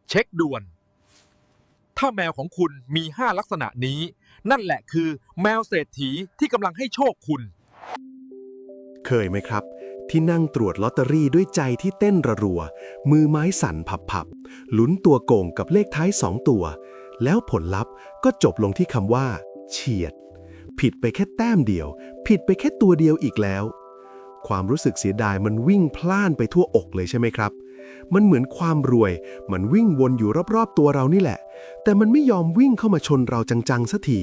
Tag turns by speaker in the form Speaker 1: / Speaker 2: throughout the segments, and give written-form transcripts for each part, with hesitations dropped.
Speaker 1: เช็คด่วนถ้าแมวของคุณมี5ลักษณะนี้นั่นแหละคือแมวเศรษฐีที่กำลังให้โชคคุณ
Speaker 2: เคยไหมครับที่นั่งตรวจลอตเตอรี่ด้วยใจที่เต้นรัวๆมือไม้สั่นผับๆลุ้นตัวโกงกับเลขท้าย2ตัวแล้วผลลัพธ์ก็จบลงที่คำว่าเฉียดผิดไปแค่แต้มเดียวผิดไปแค่ตัวเดียวอีกแล้วความรู้สึกเสียดายมันวิ่งพล่านไปทั่วอกเลยใช่ไหมครับมันเหมือนความรวยมันวิ่งวนอยู่รอบๆตัวเรานี่แหละแต่มันไม่ยอมวิ่งเข้ามาชนเราจังๆสักที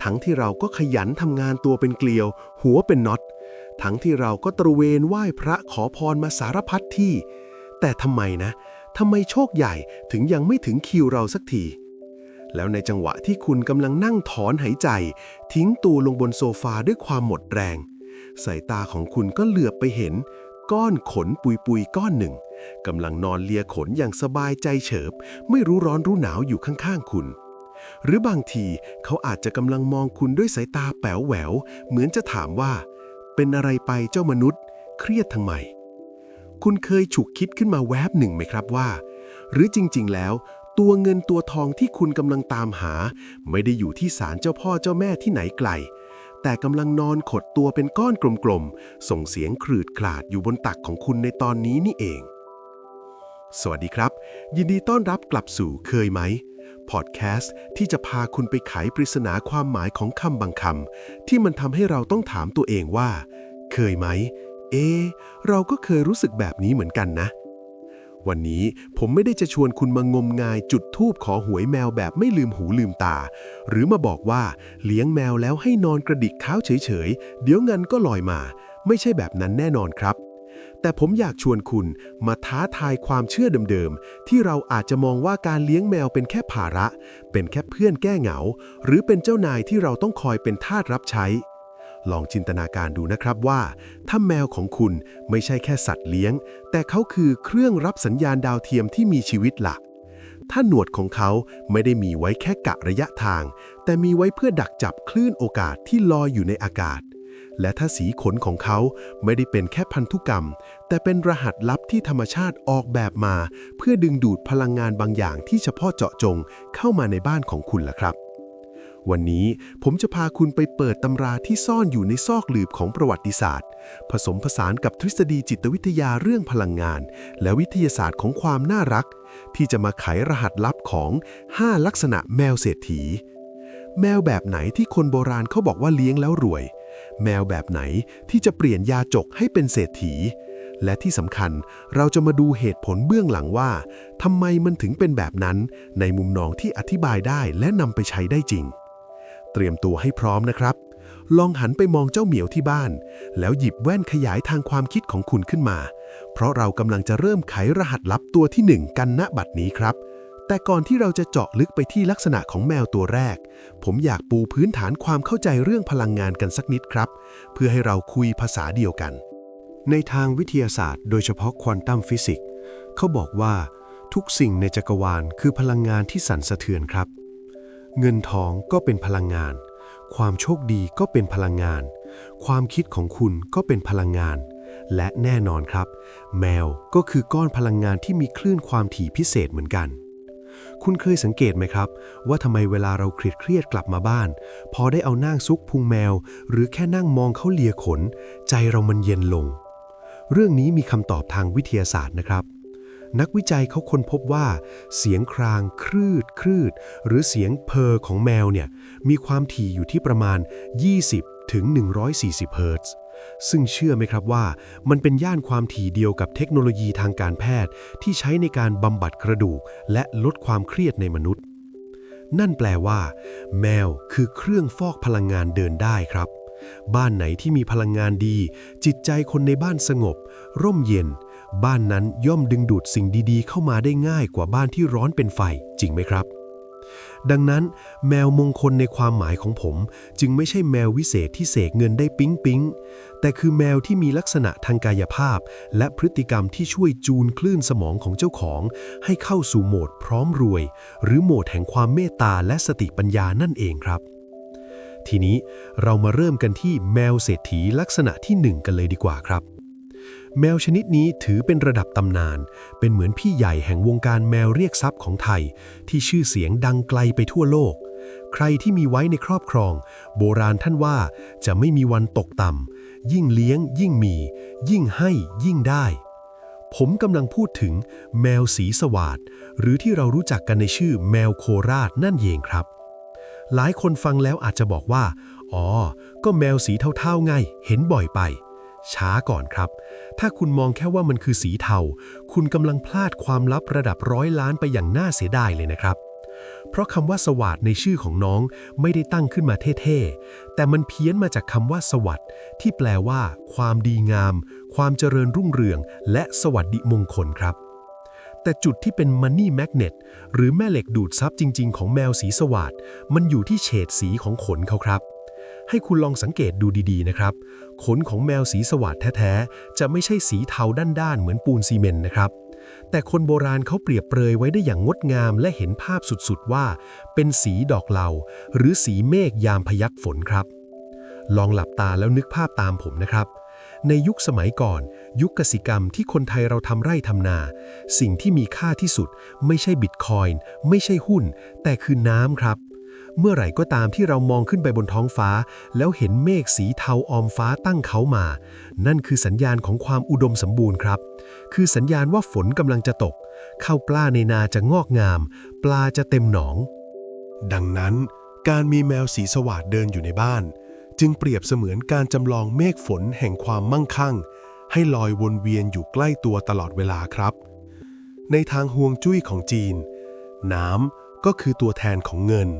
Speaker 2: ทั้งที่เราก็ขยันทำงานตัวเป็นเกลียวหัวเป็นน็อตทั้งที่เราก็ตระเวนไหว้พระขอพรมาสารพัดที่แต่ทำไมโชคใหญ่ถึงยังไม่ถึงคิวเราสักทีแล้วในจังหวะที่คุณกำลังนั่งถอนหายใจทิ้งตัวลงบนโซฟาด้วยความหมดแรงสายตาของคุณก็เหลือบไปเห็นก้อนขนปุยๆก้อนหนึ่งกำลังนอนเลียขนอย่างสบายใจเฉิบไม่รู้ร้อนรู้หนาวอยู่ข้างๆคุณหรือบางทีเขาอาจจะกำลังมองคุณด้วยสายตาแป๋วแหววเหมือนจะถามว่าเป็นอะไรไปเจ้ามนุษย์เครียดทำไมคุณเคยฉุกคิดขึ้นมาแวบหนึ่งไหมครับว่าหรือจริงๆแล้วตัวเงินตัวทองที่คุณกำลังตามหาไม่ได้อยู่ที่ศาลเจ้าพ่อเจ้าแม่ที่ไหนไกลแต่กำลังนอนขดตัวเป็นก้อนกลมๆส่งเสียงครืดคลาดอยู่บนตักของคุณในตอนนี้นี่เองสวัสดีครับยินดีต้อนรับกลับสู่เคยไหมพอดแคสต์ที่จะพาคุณไปไขปริศนาความหมายของคำบางคำที่มันทำให้เราต้องถามตัวเองว่าเคยไหมเราก็เคยรู้สึกแบบนี้เหมือนกันนะวันนี้ผมไม่ได้จะชวนคุณมางมงายจุดธูปขอหวยแมวแบบไม่ลืมหูลืมตาหรือมาบอกว่าเลี้ยงแมวแล้วให้นอนกระดิกเท้าเฉยๆเดี๋ยวเงินก็ลอยมาไม่ใช่แบบนั้นแน่นอนครับแต่ผมอยากชวนคุณมาท้าทายความเชื่อเดิมๆที่เราอาจจะมองว่าการเลี้ยงแมวเป็นแค่ภาระเป็นแค่เพื่อนแก้เหงาหรือเป็นเจ้านายที่เราต้องคอยเป็นทาสรับใช้ลองจินตนาการดูนะครับว่าถ้าแมวของคุณไม่ใช่แค่สัตว์เลี้ยงแต่เขาคือเครื่องรับสัญญาณดาวเทียมที่มีชีวิตหลักถ้าหนวดของเขาไม่ได้มีไว้แค่กะระยะทางแต่มีไว้เพื่อดักจับคลื่นโอกาสที่ลอยอยู่ในอากาศและถ้าสีขนของเขาไม่ได้เป็นแค่พันธุกรรมแต่เป็นรหัสลับที่ธรรมชาติออกแบบมาเพื่อดึงดูดพลังงานบางอย่างที่เฉพาะเจาะจงเข้ามาในบ้านของคุณล่ะครับวันนี้ผมจะพาคุณไปเปิดตำราที่ซ่อนอยู่ในซอกหลืบของประวัติศาสตร์ผสมผสานกับทฤษฎีจิตวิทยาเรื่องพลังงานและวิทยาศาสตร์ของความน่ารักที่จะมาไขรหัสลับของ5ลักษณะแมวเศรษฐีแมวแบบไหนที่คนโบราณเขาบอกว่าเลี้ยงแล้วรวยแมวแบบไหนที่จะเปลี่ยนยาจกให้เป็นเศรษฐีและที่สำคัญเราจะมาดูเหตุผลเบื้องหลังว่าทำไมมันถึงเป็นแบบนั้นในมุมมองที่อธิบายได้และนำไปใช้ได้จริงเตรียมตัวให้พร้อมนะครับลองหันไปมองเจ้าเหมียวที่บ้านแล้วหยิบแว่นขยายทางความคิดของคุณขึ้นมาเพราะเรากำลังจะเริ่มไขรหัสลับตัวที่1กันณบัดนี้ครับแต่ก่อนที่เราจะเจาะลึกไปที่ลักษณะของแมวตัวแรกผมอยากปูพื้นฐานความเข้าใจเรื่องพลังงานกันสักนิดครับเพื่อให้เราคุยภาษาเดียวกันในทางวิทยาศาสตร์โดยเฉพาะควอนตัมฟิสิกส์เขาบอกว่าทุกสิ่งในจักรวาลคือพลังงานที่สั่นสะเทือนครับเงินทองก็เป็นพลังงานความโชคดีก็เป็นพลังงานความคิดของคุณก็เป็นพลังงานและแน่นอนครับแมวก็คือก้อนพลังงานที่มีคลื่นความถี่พิเศษเหมือนกันคุณเคยสังเกตไหมครับว่าทำไมเวลาเราเครียดกลับมาบ้านพอได้เอานั่งซุกพุงแมวหรือแค่นั่งมองเขาเลียขนใจเรามันเย็นลงเรื่องนี้มีคำตอบทางวิทยาศาสตร์นะครับนักวิจัยเขาค้นพบว่าเสียงครางครืดหรือเสียงเพอของแมวเนี่ยมีความถี่อยู่ที่ประมาณ20 ถึง 140 เฮิรตซ์ซึ่งเชื่อไหมครับว่ามันเป็นย่านความถี่เดียวกับเทคโนโลยีทางการแพทย์ที่ใช้ในการบำบัดกระดูกและลดความเครียดในมนุษย์นั่นแปลว่าแมวคือเครื่องฟอกพลังงานเดินได้ครับบ้านไหนที่มีพลังงานดีจิตใจคนในบ้านสงบร่มเย็นบ้านนั้นย่อมดึงดูดสิ่งดีๆเข้ามาได้ง่ายกว่าบ้านที่ร้อนเป็นไฟจริงไหมครับดังนั้นแมวมงคลในความหมายของผมจึงไม่ใช่แมววิเศษที่เสกเงินได้ปิ๊งแต่คือแมวที่มีลักษณะทางกายภาพและพฤติกรรมที่ช่วยจูนคลื่นสมองของเจ้าของให้เข้าสู่โหมดพร้อมรวยหรือโหมดแห่งความเมตตาและสติปัญญานั่นเองครับทีนี้เรามาเริ่มกันที่แมวเศรษฐีลักษณะที่1กันเลยดีกว่าครับ แมวชนิดนี้ถือเป็นระดับตำนานเป็นเหมือนพี่ใหญ่แห่งวงการแมวเรียกทรัพย์ของไทยที่ชื่อเสียงดังไกลไปทั่วโลกใครที่มีไว้ในครอบครองโบราณท่านว่าจะไม่มีวันตกต่ำยิ่งเลี้ยงยิ่งมียิ่งให้ยิ่งได้ผมกำลังพูดถึงแมวสีสวาทหรือที่เรารู้จักกันในชื่อแมวโคราชนั่นเองครับหลายคนฟังแล้วอาจจะบอกว่าอ๋อก็แมวสีเทาๆไงเห็นบ่อยไปช้าก่อนครับถ้าคุณมองแค่ว่ามันคือสีเทาคุณกำลังพลาดความลับระดับ100 ล้านไปอย่างน่าเสียดายเลยนะครับเพราะคำว่าสวัสดในชื่อของน้องไม่ได้ตั้งขึ้นมาเท่ๆแต่มันเพี้ยนมาจากคำว่าสวัสดิ์ที่แปลว่าความดีงามความเจริญรุ่งเรืองและสวัสดิมงคลครับแต่จุดที่เป็น Money Magnet หรือแม่เหล็กดูดซับจริงๆของแมวสีสวัสดมันอยู่ที่เฉดสีของขนเขาครับให้คุณลองสังเกตดูดีๆนะครับขนของแมวสีสวัสดแท้ๆจะไม่ใช่สีเทาด้านๆเหมือนปูนซีเมนต์นะครับแต่คนโบราณเขาเปรียบเปรยไว้ได้อย่างงดงามและเห็นภาพสุดๆว่าเป็นสีดอกเหลาหรือสีเมฆยามพยัคฆ์ฝนครับลองหลับตาแล้วนึกภาพตามผมนะครับในยุคสมัยก่อนยุคกสิกรรมที่คนไทยเราทำไร่ทำนาสิ่งที่มีค่าที่สุดไม่ใช่บิตคอยน์ไม่ใช่หุ้นแต่คือน้ำครับเมื่อไหร่ก็ตามที่เรามองขึ้นไปบนท้องฟ้าแล้วเห็นเมฆสีเทาออมฟ้าตั้งเขามานั่นคือสัญญาณของความอุดมสมบูรณ์ครับคือสัญญาณว่าฝนกำลังจะตกข้าวกล้าในนาจะงอกงามปลาจะเต็มหนองดังนั้นการมีแมวสีสวัสดเดินอยู่ในบ้านจึงเปรียบเสมือนการจำลองเมฆฝนแห่งความมั่งคั่งให้ลอยวนเวียนอยู่ใกล้ตัวตลอดเวลาครับในทางฮวงจุ้ยของจีนน้ำก็คือตัวแทนของเงิน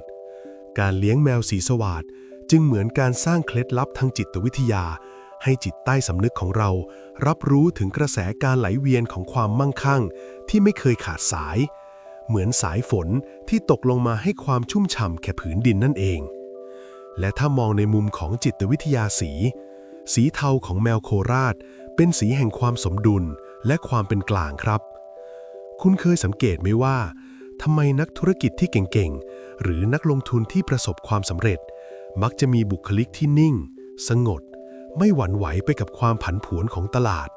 Speaker 2: การเลี้ยงแมวสีสวัสดจึงเหมือนการสร้างเคล็ดลับทางจิตวิทยาให้จิตใต้สำนึกของเรารับรู้ถึงกระแสการไหลเวียนของความมั่งคั่งที่ไม่เคยขาดสายเหมือนสายฝนที่ตกลงมาให้ความชุ่มฉ่ำแก่ผืนดินนั่นเองและถ้ามองในมุมของจิตวิทยาสีเทาของแมวโคราชเป็นสีแห่งความสมดุลและความเป็นกลางครับคุณเคยสังเกตไหมว่าทำไมนักธุรกิจที่เก่งๆหรือนักลงทุนที่ประสบความสำเร็จมักจะมีบุคลิกที่นิ่งสงบไม่หวั่นไหวไปกับความผันผวนของตลาด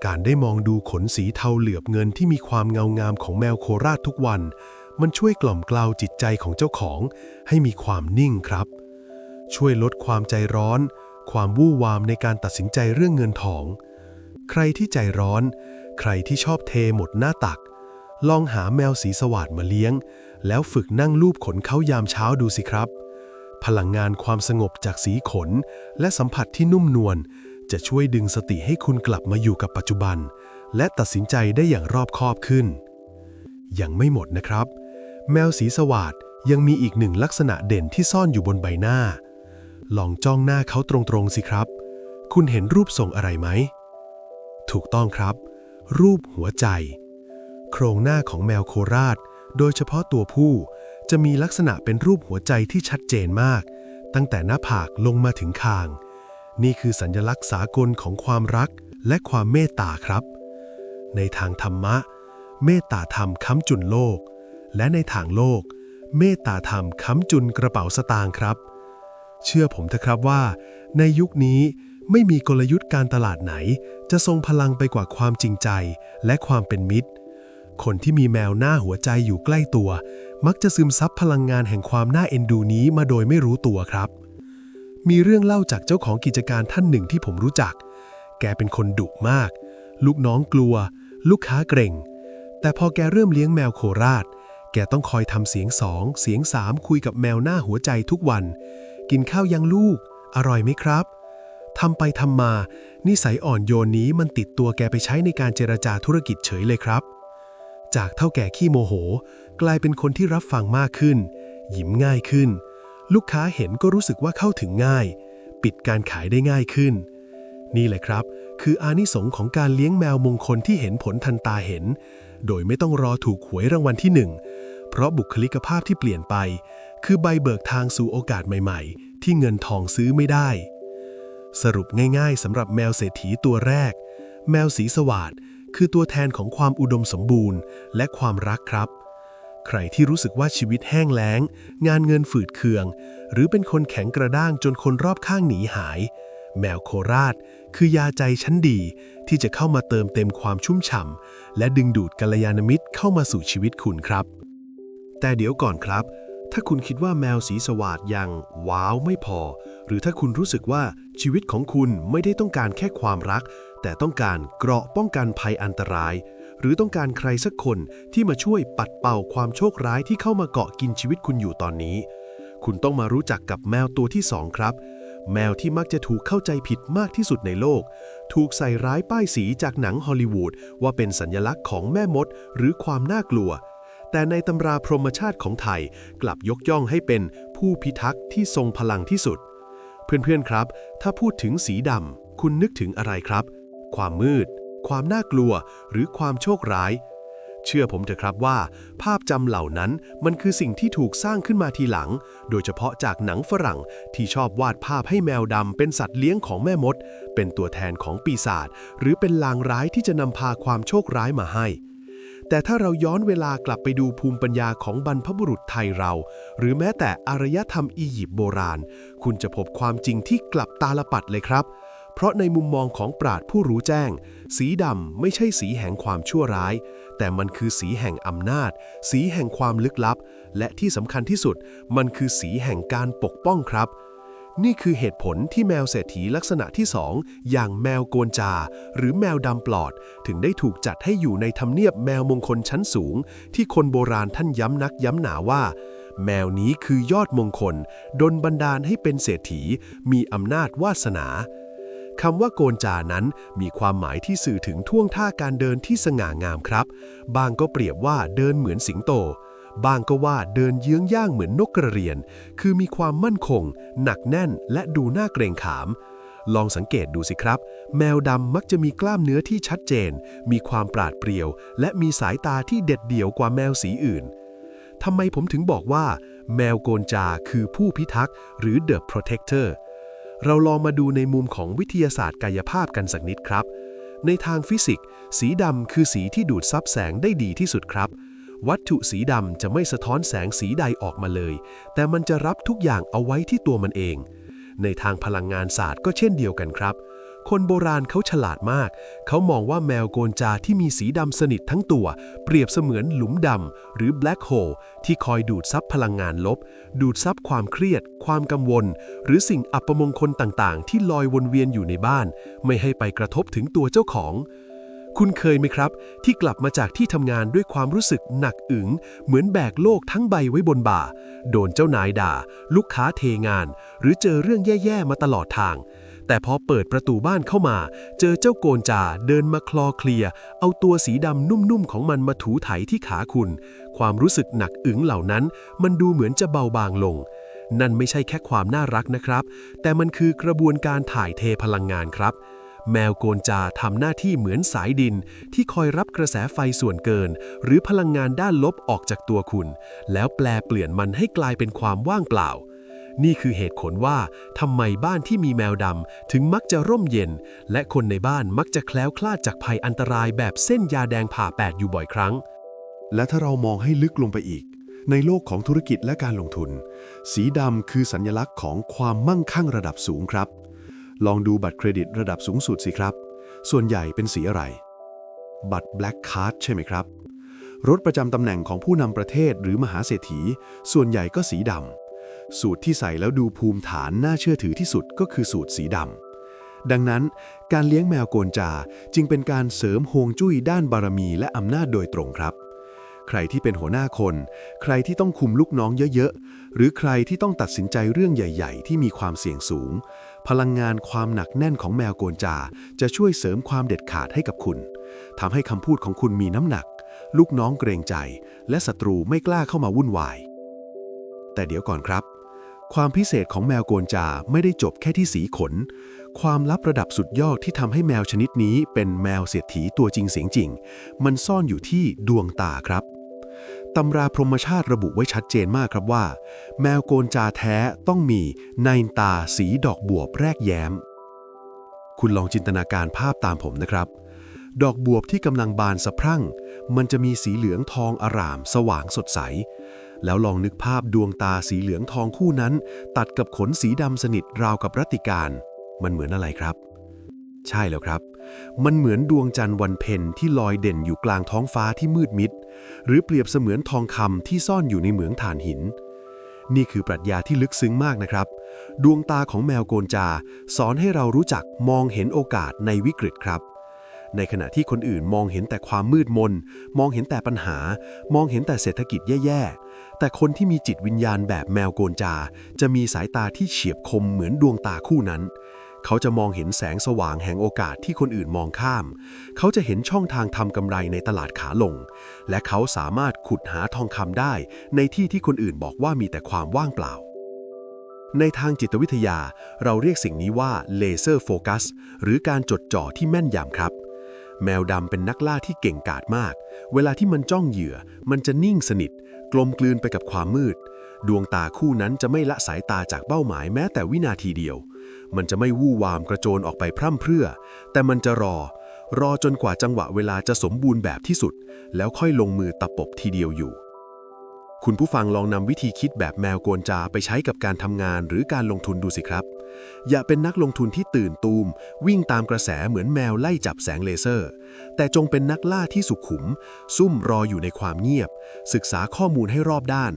Speaker 2: การได้มองดูขนสีเทาเหลือบเงินที่มีความเงางามของแมวโคราชทุกวันมันช่วยกล่อมเกลาจิตใจของเจ้าของให้มีความนิ่งครับช่วยลดความใจร้อนความวู่วามในการตัดสินใจเรื่องเงินทองใครที่ใจร้อนใครที่ชอบเทหมดหน้าตักลองหาแมวสีสวัสดมาเลี้ยงแล้วฝึกนั่งลูบขนเขายามเช้าดูสิครับพลังงานความสงบจากสีขนและสัมผัสที่นุ่มนวลจะช่วยดึงสติให้คุณกลับมาอยู่กับปัจจุบันและตัดสินใจได้อย่างรอบคอบขึ้นยังไม่หมดนะครับแมวสีสวัสดยังมีอีกหนึ่งลักษณะเด่นที่ซ่อนอยู่บนใบหน้าลองจ้องหน้าเขาตรงๆสิครับคุณเห็นรูปทรงอะไรไหมถูกต้องครับรูปหัวใจโครงหน้าของแมวโคราชโดยเฉพาะตัวผู้จะมีลักษณะเป็นรูปหัวใจที่ชัดเจนมากตั้งแต่หน้าผากลงมาถึงคางนี่คือสัญลักษณ์สากลของความรักและความเมตตาครับในทางธรรมะเมตตาธรรมค้ำจุนโลกและในทางโลกเมตตาธรรมค้ำจุนกระเป๋าสตางค์ครับเชื่อผมเถอะครับว่าในยุคนี้ไม่มีกลยุทธ์การตลาดไหนจะทรงพลังไปกว่าความจริงใจและความเป็นมิตรคนที่มีแมวหน้าหัวใจอยู่ใกล้ตัวมักจะซึมซับพลังงานแห่งความน่าเอ็นดูนี้มาโดยไม่รู้ตัวครับมีเรื่องเล่าจากเจ้าของกิจการท่านหนึ่งที่ผมรู้จักแกเป็นคนดุมากลูกน้องกลัวลูกค้าเกรงแต่พอแกเริ่มเลี้ยงแมวโคราชแกต้องคอยทำเสียง2เสียง3คุยกับแมวหน้าหัวใจทุกวันกินข้าวยังลูกอร่อยไหมครับทำไปทำมานิสัยอ่อนโยนนี้มันติดตัวแกไปใช้ในการเจรจาธุรกิจเฉยเลยครับจากเท่าแก่ขี้โมโหกลายเป็นคนที่รับฟังมากขึ้นยิ้มง่ายขึ้นลูกค้าเห็นก็รู้สึกว่าเข้าถึงง่ายปิดการขายได้ง่ายขึ้นนี่แหละครับคืออานิสงส์ของการเลี้ยงแมวมงคลที่เห็นผลทันตาเห็นโดยไม่ต้องรอถูกหวยรางวัลที่1เพราะบุคลิกภาพที่เปลี่ยนไปคือใบเบิกทางสู่โอกาสใหม่ๆที่เงินทองซื้อไม่ได้สรุปง่ายๆสำหรับแมวเศรษฐีตัวแรกแมวสีสวัสดคือตัวแทนของความอุดมสมบูรณ์และความรักครับใครที่รู้สึกว่าชีวิตแห้งแล้งงานเงินฝืดเคืองหรือเป็นคนแข็งกระด้างจนคนรอบข้างหนีหาย แมวโคราชคือยาใจชั้นดีที่จะเข้ามาเติมเต็มความชุ่มฉ่ำและดึงดูดกัลยาณมิตรเข้ามาสู่ชีวิตคุณครับ แต่เดี๋ยวก่อนครับ ถ้าคุณคิดว่าแมวสีสวาทยังว้าวไม่พอ หรือถ้าคุณรู้สึกว่าชีวิตของคุณไม่ได้ต้องการแค่ความรัก แต่ต้องการเกราะป้องกันภัยอันตราย หรือต้องการใครสักคนที่มาช่วยปัดเป่าความโชคร้ายที่เข้ามาเกาะกินชีวิตคุณอยู่ตอนนี้ คุณต้องมารู้จักกับแมวตัวที่2ครับ แมวที่มักจะถูกเข้าใจผิดมากที่สุดในโลก ถูกใส่ร้ายป้ายสีจากหนังฮอลลีวูดว่าเป็นสัญลักษณ์ของแม่มดหรือความน่ากลัว แต่ในตำราพรหมชาติของไทยกลับยกย่องให้เป็นผู้พิทักษ์ที่ทรงพลังที่สุด เพื่อนๆครับ ถ้าพูดถึงสีดำคุณนึกถึงอะไรครับ ความมืด ความน่ากลัว หรือความโชคร้าย เชื่อผมเถอะครับว่าภาพจำเหล่านั้นมันคือสิ่งที่ถูกสร้างขึ้นมาทีหลัง โดยเฉพาะจากหนังฝรั่งที่ชอบวาดภาพให้แมวดำเป็นสัตว์เลี้ยงของแม่มด เป็นตัวแทนของปีศาจหรือเป็นลางร้ายที่จะนำพาความโชคร้ายมาให้ แต่ถ้าเราย้อนเวลากลับไปดูภูมิปัญญาของบรรพบุรุษไทยเรา หรือแม้แต่อารยธรรมอียิปต์โบราณ คุณจะพบความจริงที่กลับตาลปัดเลยครับ เพราะในมุมมองของปราชญ์ผู้รู้แจ้ง สีดำไม่ใช่สีแห่งความชั่วร้าย แต่มันคือสีแห่งอำนาจ สีแห่งความลึกลับ และที่สำคัญที่สุด มันคือสีแห่งการปกป้องครับ นี่คือเหตุผลที่แมวเศรษฐีลักษณะที่2อย่างแมวโกนจา หรือแมวดำปลอด ถึงได้ถูกจัดให้อยู่ในทำเนียบแมวมงคลชั้นสูง ที่คนโบราณท่านย้ำนักย้ำหนาว่า แมวนี้คือยอดมงคลดลบันดาลให้เป็นเศรษฐีมีอำนาจวาสนาคำว่าโกนจานั้นมีความหมายที่สื่อถึงท่วงท่าการเดินที่สง่างามครับบางก็เปรียบว่าเดินเหมือนสิงโตบางก็ว่าเดินเยื้องย่างเหมือนนกกระเรียนคือมีความมั่นคงหนักแน่นและดูน่าเกรงขามลองสังเกตดูสิครับแมวดำมักจะมีกล้ามเนื้อที่ชัดเจนมีความปราดเปรียวและมีสายตาที่เด็ดเดี่ยวกว่าแมวสีอื่นทำไมผมถึงบอกว่าแมวโกนจาคือผู้พิทักษ์หรือ The Protector เราลองมาดูในมุมของวิทยาศาสตร์กายภาพกันสักนิดครับในทางฟิสิกส์สีดำคือสีที่ดูดซับแสงได้ดีที่สุดครับวัตถุสีดำจะไม่สะท้อนแสงสีใดออกมาเลยแต่มันจะรับทุกอย่างเอาไว้ที่ตัวมันเองในทางพลังงานศาสตร์ก็เช่นเดียวกันครับคนโบราณเขาฉลาดมากเขามองว่าแมวโกนจาที่มีสีดำสนิททั้งตัวเปรียบเสมือนหลุมดำหรือ Black Hole ที่คอยดูดซับพลังงานลบดูดซับความเครียดความกังวลหรือสิ่งอัปมงคลต่างๆที่ลอยวนเวียนอยู่ในบ้านไม่ให้ไปกระทบถึงตัวเจ้าของคุณเคยไหมครับที่กลับมาจากที่ทำงานด้วยความรู้สึกหนักอึ๋งเหมือนแบกโลกทั้งใบไว้บนบ่าโดนเจ้านายด่าลูกค้าเทงานหรือเจอเรื่องแย่ๆมาตลอดทางแต่พอเปิดประตูบ้านเข้ามาเจอเจ้าโกนจาเดินมาคลอเคลียเอาตัวสีดำนุ่มๆของมันมาถูไถที่ขาคุณความรู้สึกหนักอึ๋งเหล่านั้นมันดูเหมือนจะเบาบางลงนั่นไม่ใช่แค่ความน่ารักนะครับแต่มันคือกระบวนการถ่ายเทพลังงานครับแมวโกนจาทำหน้าที่เหมือนสายดินที่คอยรับกระแสไฟส่วนเกินหรือพลังงานด้านลบออกจากตัวคุณแล้วแปลเปลี่ยนมันให้กลายเป็นความว่างเปล่านี่คือเหตุผลว่าทำไมบ้านที่มีแมวดำถึงมักจะร่มเย็นและคนในบ้านมักจะแคล้วคลาดจากภัยอันตรายแบบเส้นยาแดงผ่าแปดอยู่บ่อยครั้งและถ้าเรามองให้ลึกลงไปอีกในโลกของธุรกิจและการลงทุนสีดำคือสัญลักษณ์ของความมั่งคั่งระดับสูงครับลองดูบัตรเครดิตระดับสูงสุดสิครับส่วนใหญ่เป็นสีอะไรบัตร Black Card ใช่ไหมครับรถประจำตำแหน่งของผู้นำประเทศหรือมหาเศรษฐีส่วนใหญ่ก็สีดำสูตรที่ใส่แล้วดูภูมิฐานน่าเชื่อถือที่สุดก็คือสูตรสีดำดังนั้นการเลี้ยงแมวโกนจาจึงเป็นการเสริมฮวงจุ้ยด้านบารมีและอำนาจโดยตรงครับใครที่เป็นหัวหน้าคนใครที่ต้องคุมลูกน้องเยอะๆหรือใครที่ต้องตัดสินใจเรื่องใหญ่ๆที่มีความเสี่ยงสูงพลังงานความหนักแน่นของแมวโกนจาจะช่วยเสริมความเด็ดขาดให้กับคุณทำให้คำพูดของคุณมีน้ำหนักลูกน้องเกรงใจและศัตรูไม่กล้าเข้ามาวุ่นวายแต่เดี๋ยวก่อนครับความพิเศษของแมวโกนจาไม่ได้จบแค่ที่สีขนความลับระดับสุดยอดที่ทำให้แมวชนิดนี้เป็นแมวเศรษฐีตัวจริงเสียงจริงมันซ่อนอยู่ที่ดวงตาครับตำราพรหมชาติระบุไว้ชัดเจนมากครับว่าแมวโกนจาแท้ต้องมีในตาสีดอกบวบแรกแย้มคุณลองจินตนาการภาพตามผมนะครับดอกบวบที่กำลังบานสะพรั่งมันจะมีสีเหลืองทองอร่ามสว่างสดใสแล้วลองนึกภาพดวงตาสีเหลืองทองคู่นั้นตัดกับขนสีดำสนิทราวกับรัตติการ มันเหมือนอะไรครับ ใช่แล้วครับ มันเหมือนดวงจันทร์วันเพ็ญที่ลอยเด่นอยู่กลางท้องฟ้าที่มืดมิดหรือเปรียบเสมือนทองคำที่ซ่อนอยู่ในเหมืองถ่านหินนี่คือปรัชญาที่ลึกซึ้งมากนะครับดวงตาของแมวโกนจาสอนให้เรารู้จักมองเห็นโอกาสในวิกฤตครับในขณะที่คนอื่นมองเห็นแต่ความมืดมนมองเห็นแต่ปัญหามองเห็นแต่เศรษฐกิจแย่ๆแต่คนที่มีจิตวิญญาณแบบแมวโกนจาจะมีสายตาที่เฉียบคมเหมือนดวงตาคู่นั้นเขาจะมองเห็นแสงสว่างแห่งโอกาสที่คนอื่นมองข้ามเขาจะเห็นช่องทางทำกำไรในตลาดขาลงและเขาสามารถขุดหาทองคำได้ในที่ที่คนอื่นบอกว่ามีแต่ความว่างเปล่าในทางจิตวิทยาเราเรียกสิ่งนี้ว่าเลเซอร์โฟกัสหรือการจดจ่อที่แม่นยำครับแมวดำเป็นนักล่าที่เก่งกาจมากเวลาที่มันจ้องเหยื่อมันจะนิ่งสนิทกลมกลืนไปกับความมืดดวงตาคู่นั้นจะไม่ละสายตาจากเป้าหมายแม้แต่วินาทีเดียวมันจะไม่วู่วามกระโจนออกไปพร่ำเพรื่อแต่มันจะรอจนกว่าจังหวะเวลาจะสมบูรณ์แบบที่สุดแล้วค่อยลงมือตะปบทีเดียวอยู่คุณผู้ฟังลองนำวิธีคิดแบบแมวโกนจาไปใช้กับการทำงานหรือการลงทุนดูสิครับอย่าเป็นนักลงทุนที่ตื่นตูมวิ่งตามกระแสเหมือนแมวไล่จับแสงเลเซอร์แต่จงเป็นนักล่าที่สุขุมซุ่มรออยู่ในความเงียบศึกษาข้อมูลให้รอบด้าน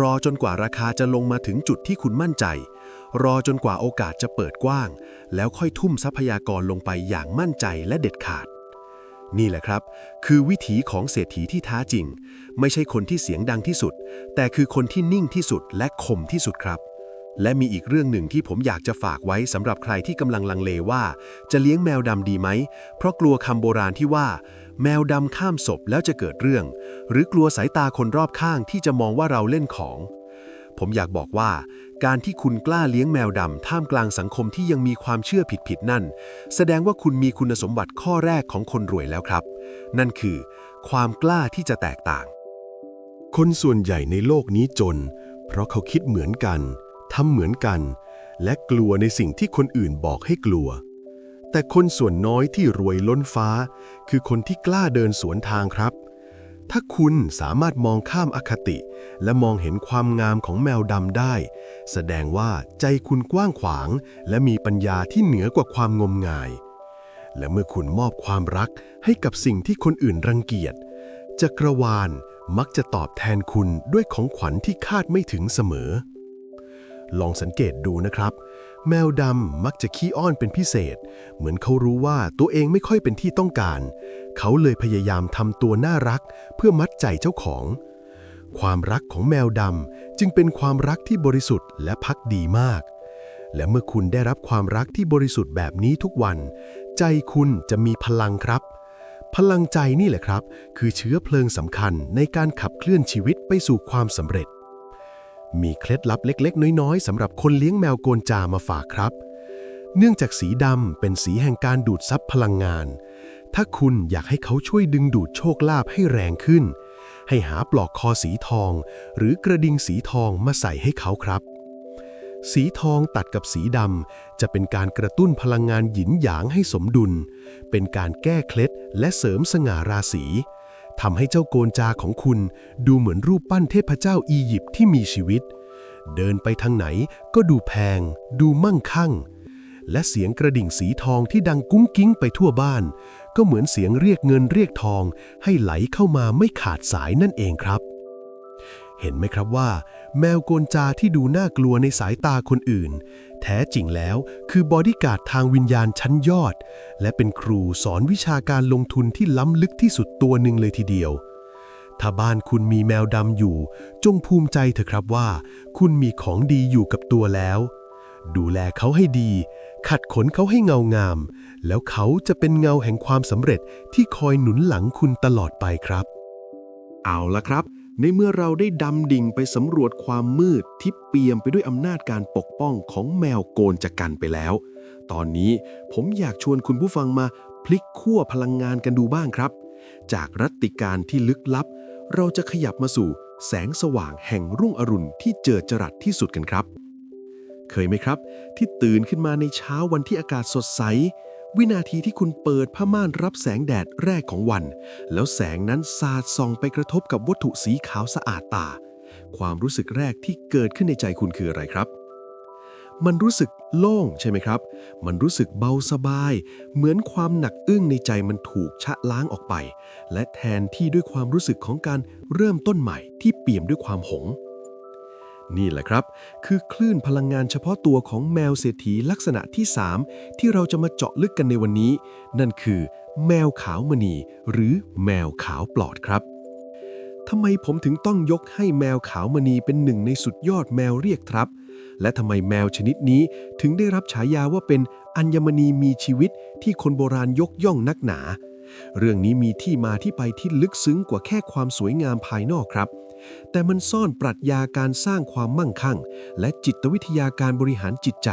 Speaker 2: รอจนกว่าราคาจะลงมาถึงจุดที่คุณมั่นใจรอจนกว่าโอกาสจะเปิดกว้างแล้วค่อยทุ่มทรัพยากรลงไปอย่างมั่นใจและเด็ดขาดนี่แหละครับคือวิถีของเศรษฐีที่แท้จริงไม่ใช่คนที่เสียงดังที่สุดแต่คือคนที่นิ่งที่สุดและคมที่สุดครับและมีอีกเรื่องหนึ่งที่ผมอยากจะฝากไว้สำหรับใครที่กำลังลังเลว่าจะเลี้ยงแมวดำดีไหมเพราะกลัวคำโบราณที่ว่าแมวดำข้ามศพแล้วจะเกิดเรื่องหรือกลัวสายตาคนรอบข้างที่จะมองว่าเราเล่นของผมอยากบอกว่าการที่คุณกล้าเลี้ยงแมวดำท่ามกลางสังคมที่ยังมีความเชื่อผิดๆนั่นแสดงว่าคุณมีคุณสมบัติข้อแรกของคนรวยแล้วครับนั่นคือความกล้าที่จะแตกต่างคนส่วนใหญ่ในโลกนี้จนเพราะเขาคิดเหมือนกันทำเหมือนกันและกลัวในสิ่งที่คนอื่นบอกให้กลัวแต่คนส่วนน้อยที่รวยล้นฟ้าคือคนที่กล้าเดินสวนทางครับถ้าคุณสามารถมองข้ามอคติและมองเห็นความงามของแมวดำได้แสดงว่าใจคุณกว้างขวางและมีปัญญาที่เหนือกว่าความงมงายและเมื่อคุณมอบความรักให้กับสิ่งที่คนอื่นรังเกียจจักรวาลมักจะตอบแทนคุณด้วยของขวัญที่คาดไม่ถึงเสมอลองสังเกตดูนะครับแมวดำมักจะขี้อ้อนเป็นพิเศษเหมือนเขารู้ว่าตัวเองไม่ค่อยเป็นที่ต้องการเขาเลยพยายามทำตัวน่ารักเพื่อมัดใจเจ้าของความรักของแมวดำจึงเป็นความรักที่บริสุทธิ์และภักดีมากและเมื่อคุณได้รับความรักที่บริสุทธิ์แบบนี้ทุกวันใจคุณจะมีพลังครับพลังใจนี่แหละครับคือเชื้อเพลิงสำคัญในการขับเคลื่อนชีวิตไปสู่ความสำเร็จมีเคล็ดลับเล็กๆน้อยๆสำหรับคนเลี้ยงแมวโกนจามาฝากครับเนื่องจากสีดำเป็นสีแห่งการดูดซับพลังงานถ้าคุณอยากให้เขาช่วยดึงดูดโชคลาภให้แรงขึ้นให้หาปลอกคอสีทองหรือกระดิ่งสีทองมาใส่ให้เขาครับสีทองตัดกับสีดำจะเป็นการกระตุ้นพลังงานหยินหยางให้สมดุลเป็นการแก้เคล็ดและเสริมสง่าราศีทำให้เจ้าโกนจาของคุณดูเหมือนรูปปั้นเทพเจ้าอียิปต์ที่มีชีวิตเดินไปทางไหนก็ดูแพงดูมั่งคั่งและเสียงกระดิ่งสีทองที่ดังกุ้งกิ้งไปทั่วบ้านก็เหมือนเสียงเรียกเงินเรียกทองให้ไหลเข้ามาไม่ขาดสายนั่นเองครับเห็นไหมครับว่าแมวโกนจาที่ดูน่ากลัวในสายตาคนอื่นแท้จริงแล้วคือบอดี้การ์ดทางวิญญาณชั้นยอดและเป็นครูสอนวิชาการลงทุนที่ล้ำลึกที่สุดตัวหนึ่งเลยทีเดียวถ้าบ้านคุณมีแมวดำอยู่จงภูมิใจเถอะครับว่าคุณมีของดีอยู่กับตัวแล้วดูแลเขาให้ดีขัดขนเขาให้เงางามแล้วเขาจะเป็นเงาแห่งความสำเร็จที่คอยหนุนหลังคุณตลอดไปครับเอาละครับในเมื่อเราได้ดำดิ่งไปสำรวจความมืดที่เปี่ยมไปด้วยอำนาจการปกป้องของแมวโกนจักรไปแล้วตอนนี้ผมอยากชวนคุณผู้ฟังมาพลิกขั้วพลังงานกันดูบ้างครับจากรัตติการที่ลึกลับเราจะขยับมาสู่แสงสว่างแห่งรุ่งอรุณที่เจิดจรัสที่สุดกันครับเคยไหมครับที่ตื่นขึ้นมาในเช้าวันที่อากาศสดใสวินาทีที่คุณเปิดผ้าม่านรับแสงแดดแรกของวันแล้วแสงนั้นสาดส่องไปกระทบกับวัตถุสีขาวสะอาดตาความรู้สึกแรกที่เกิดขึ้นในใจคุณคืออะไรครับมันรู้สึก โล่งใช่ไหมครับมันรู้สึกเบาสบายเหมือนความหนักอึ้งในใจมันถูกชะล้างออกไปและแทนที่ด้วยความรู้สึกของการเริ่มต้นใหม่ที่เปี่ยมด้วยความหงส์นี่แหละครับคือคลื่นพลังงานเฉพาะตัวของแมวเศรษฐีลักษณะที่3ที่เราจะมาเจาะลึกกันในวันนี้นั่นคือแมวขาวมณีหรือแมวขาวปลอดครับทำไมผมถึงต้องยกให้แมวขาวมณีเป็นหนึ่งในสุดยอดแมวเรียกทรัพย์และทำไมแมวชนิดนี้ถึงได้รับฉายาว่าเป็นอัญมณีมีชีวิตที่คนโบราณยกย่องนักหนาเรื่องนี้มีที่มาที่ไปที่ลึกซึ้งกว่าแค่ความสวยงามภายนอกครับแต่มันซ่อนปรัชญาการสร้างความมั่งคั่งและจิตวิทยาการบริหารจิตใจ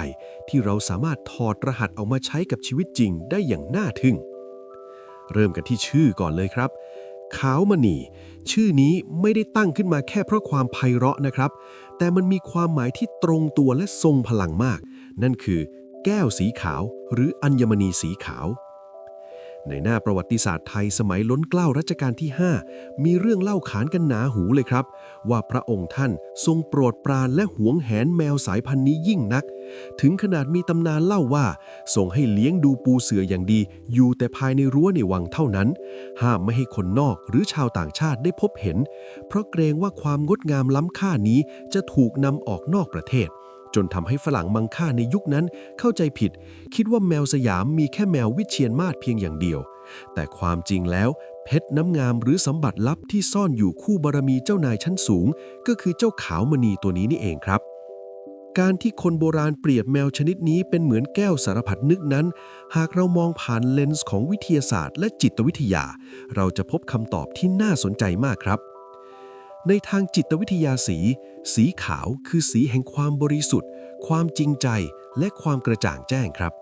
Speaker 2: ที่เราสามารถถอดรหัสออกมาใช้กับชีวิตจริงได้อย่างน่าทึ่งเริ่มกันที่ชื่อก่อนเลยครับขาวมณีชื่อนี้ไม่ได้ตั้งขึ้นมาแค่เพราะความไพเราะนะครับแต่มันมีความหมายที่ตรงตัวและทรงพลังมากนั่นคือแก้วสีขาวหรืออัญมณีสีขาวในหน้าประวัติศาสตร์ไทยสมัยล้นเกล้ารัชกาลที่5มีเรื่องเล่าขานกันหนาหูเลยครับว่าพระองค์ท่านทรงโปรดปรานและหวงแหนแมวสายพันธุ์นี้ยิ่งนักถึงขนาดมีตำนานเล่าว่าทรงให้เลี้ยงดูปูเสืออย่างดีอยู่แต่ภายในรั้วในวังเท่านั้นห้ามไม่ให้คนนอกหรือชาวต่างชาติได้พบเห็นเพราะเกรงว่าความงดงามล้ำค่านี้จะถูกนำออกนอกประเทศจนทำให้ฝรั่งมังค่าในยุคนั้นเข้าใจผิดคิดว่าแมวสยามมีแค่แมววิเชียรมาศเพียงอย่างเดียวแต่ความจริงแล้วเพชรน้ำงามหรือสมบัติลับที่ซ่อนอยู่คู่บารมีเจ้านายชั้นสูงก็คือเจ้าขาวมณีตัวนี้นี่เองครับการที่คนโบราณเปรียบแมวชนิดนี้เป็นเหมือนแก้วสารพัดนึกนั้นหากเรามองผ่านเลนส์ของวิทยาศาสตร์และจิตวิทยาเราจะพบคำตอบที่น่าสนใจมากครับในทางจิตวิทยาสีขาวคือสีแห่งความบริสุทธิ์ความจริงใจและความกระจ่างแจ้งครับ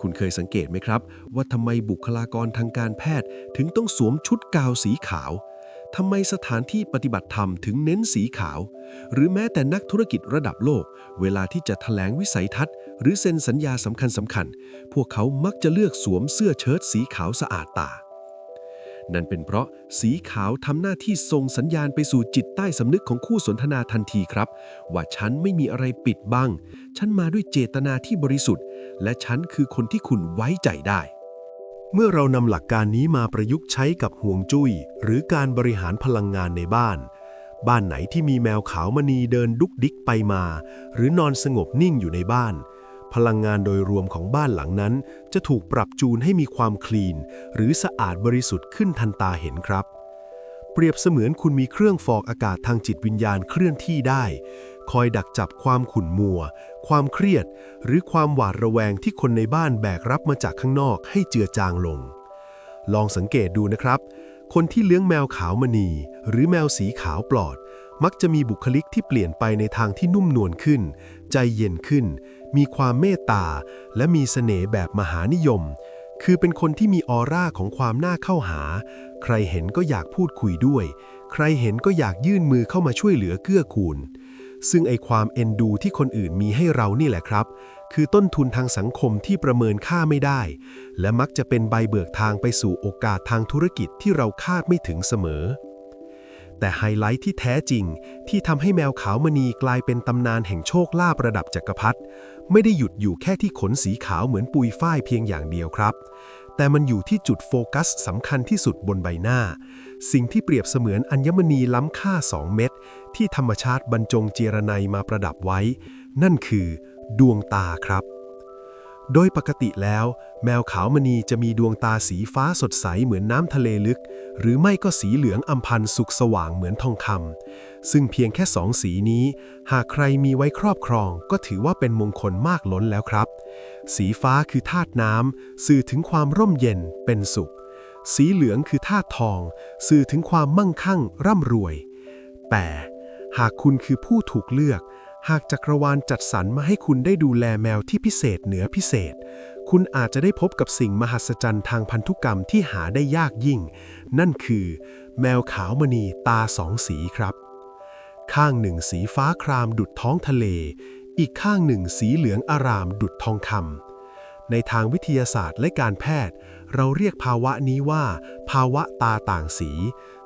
Speaker 2: คุณเคยสังเกตไหมครับว่าทำไมบุคลากรทางการแพทย์ถึงต้องสวมชุดกาวสีขาวทำไมสถานที่ปฏิบัติธรรมถึงเน้นสีขาวหรือแม้แต่นักธุรกิจระดับโลกเวลาที่จะแถลงวิสัยทัศน์หรือเซ็นสัญญาสำคัญพวกเขามักจะเลือกสวมเสื้อเชิ้ตสีขาวสะอาดตานั่นเป็นเพราะสีขาวทำหน้าที่ส่งสัญญาณไปสู่จิตใต้สำนึกของคู่สนทนาทันทีครับว่าฉันไม่มีอะไรปิดบังฉันมาด้วยเจตนาที่บริสุทธิ์และฉันคือคนที่คุณไว้ใจได้เมื่อเรานำหลักการนี้มาประยุกต์ใช้กับห่วงจุ้ยหรือการบริหารพลังงานในบ้านไหนที่มีแมวขาวมณีเดินดุกดิกไปมาหรือนอนสงบนิ่งอยู่ในบ้านพลังงานโดยรวมของบ้านหลังนั้นจะถูกปรับจูนให้มีความคลีนหรือสะอาดบริสุทธิ์ขึ้นทันตาเห็นครับเปรียบเสมือนคุณมีเครื่องฟอกอากาศทางจิตวิญญาณเคลื่อนที่ได้คอยดักจับความขุ่นมัวความเครียดหรือความหวาดระแวงที่คนในบ้านแบกรับมาจากข้างนอกให้เจือจางลงลองสังเกตดูนะครับคนที่เลี้ยงแมวขาวมณีหรือแมวสีขาวปลอดมักจะมีบุคลิกที่เปลี่ยนไปในทางที่นุ่มนวลขึ้นใจเย็นขึ้นมีความเมตตาและมีเสน่ห์แบบมหานิยมคือเป็นคนที่มีออร่าของความน่าเข้าหาใครเห็นก็อยากพูดคุยด้วยใครเห็นก็อยากยื่นมือเข้ามาช่วยเหลือเกื้อกูลซึ่งไอความเอ็นดูที่คนอื่นมีให้เรานี่แหละครับคือต้นทุนทางสังคมที่ประเมินค่าไม่ได้และมักจะเป็นใบเบิกทางไปสู่โอกาสทางธุรกิจที่เราคาดไม่ถึงเสมอแต่ไฮไลท์ที่แท้จริงที่ทำให้แมวขาวมณีกลายเป็นตำนานแห่งโชคลาภระดับจักรพรรดิไม่ได้หยุดอยู่แค่ที่ขนสีขาวเหมือนปุยฝ้ายเพียงอย่างเดียวครับแต่มันอยู่ที่จุดโฟกัสสำคัญที่สุดบนใบหน้าสิ่งที่เปรียบเสมือนอัญมณีล้ำค่า2 เม็ดที่ธรรมชาติบรรจงเจรไนมาประดับไว้นั่นคือดวงตาครับโดยปกติแล้วแมวขาวมณีจะมีดวงตาสีฟ้าสดใสเหมือนน้ำทะเลลึกหรือไม่ก็สีเหลืองอำพันสุกสว่างเหมือนทองคำซึ่งเพียงแค่2 สีนี้หากใครมีไว้ครอบครองก็ถือว่าเป็นมงคลมากล้นแล้วครับสีฟ้าคือธาตุน้ำสื่อถึงความร่มเย็นเป็นสุขสีเหลืองคือธาตุทองสื่อถึงความมั่งคั่งร่ำรวยแต่หากคุณคือผู้ถูกเลือกหากจักรวาลจัดสรรมาให้คุณได้ดูแลแมวที่พิเศษเหนือพิเศษคุณอาจจะได้พบกับสิ่งมหัศจรรย์ทางพันธุกรรมที่หาได้ยากยิ่งนั่นคือแมวขาวมณีตา2 สีครับข้างหนึ่งสีฟ้าครามดุจท้องทะเลอีกข้างหนึ่งสีเหลืองอารามดุจทองคำในทางวิทยาศาสตร์และการแพทย์เราเรียกภาวะนี้ว่าภาวะตาต่างสี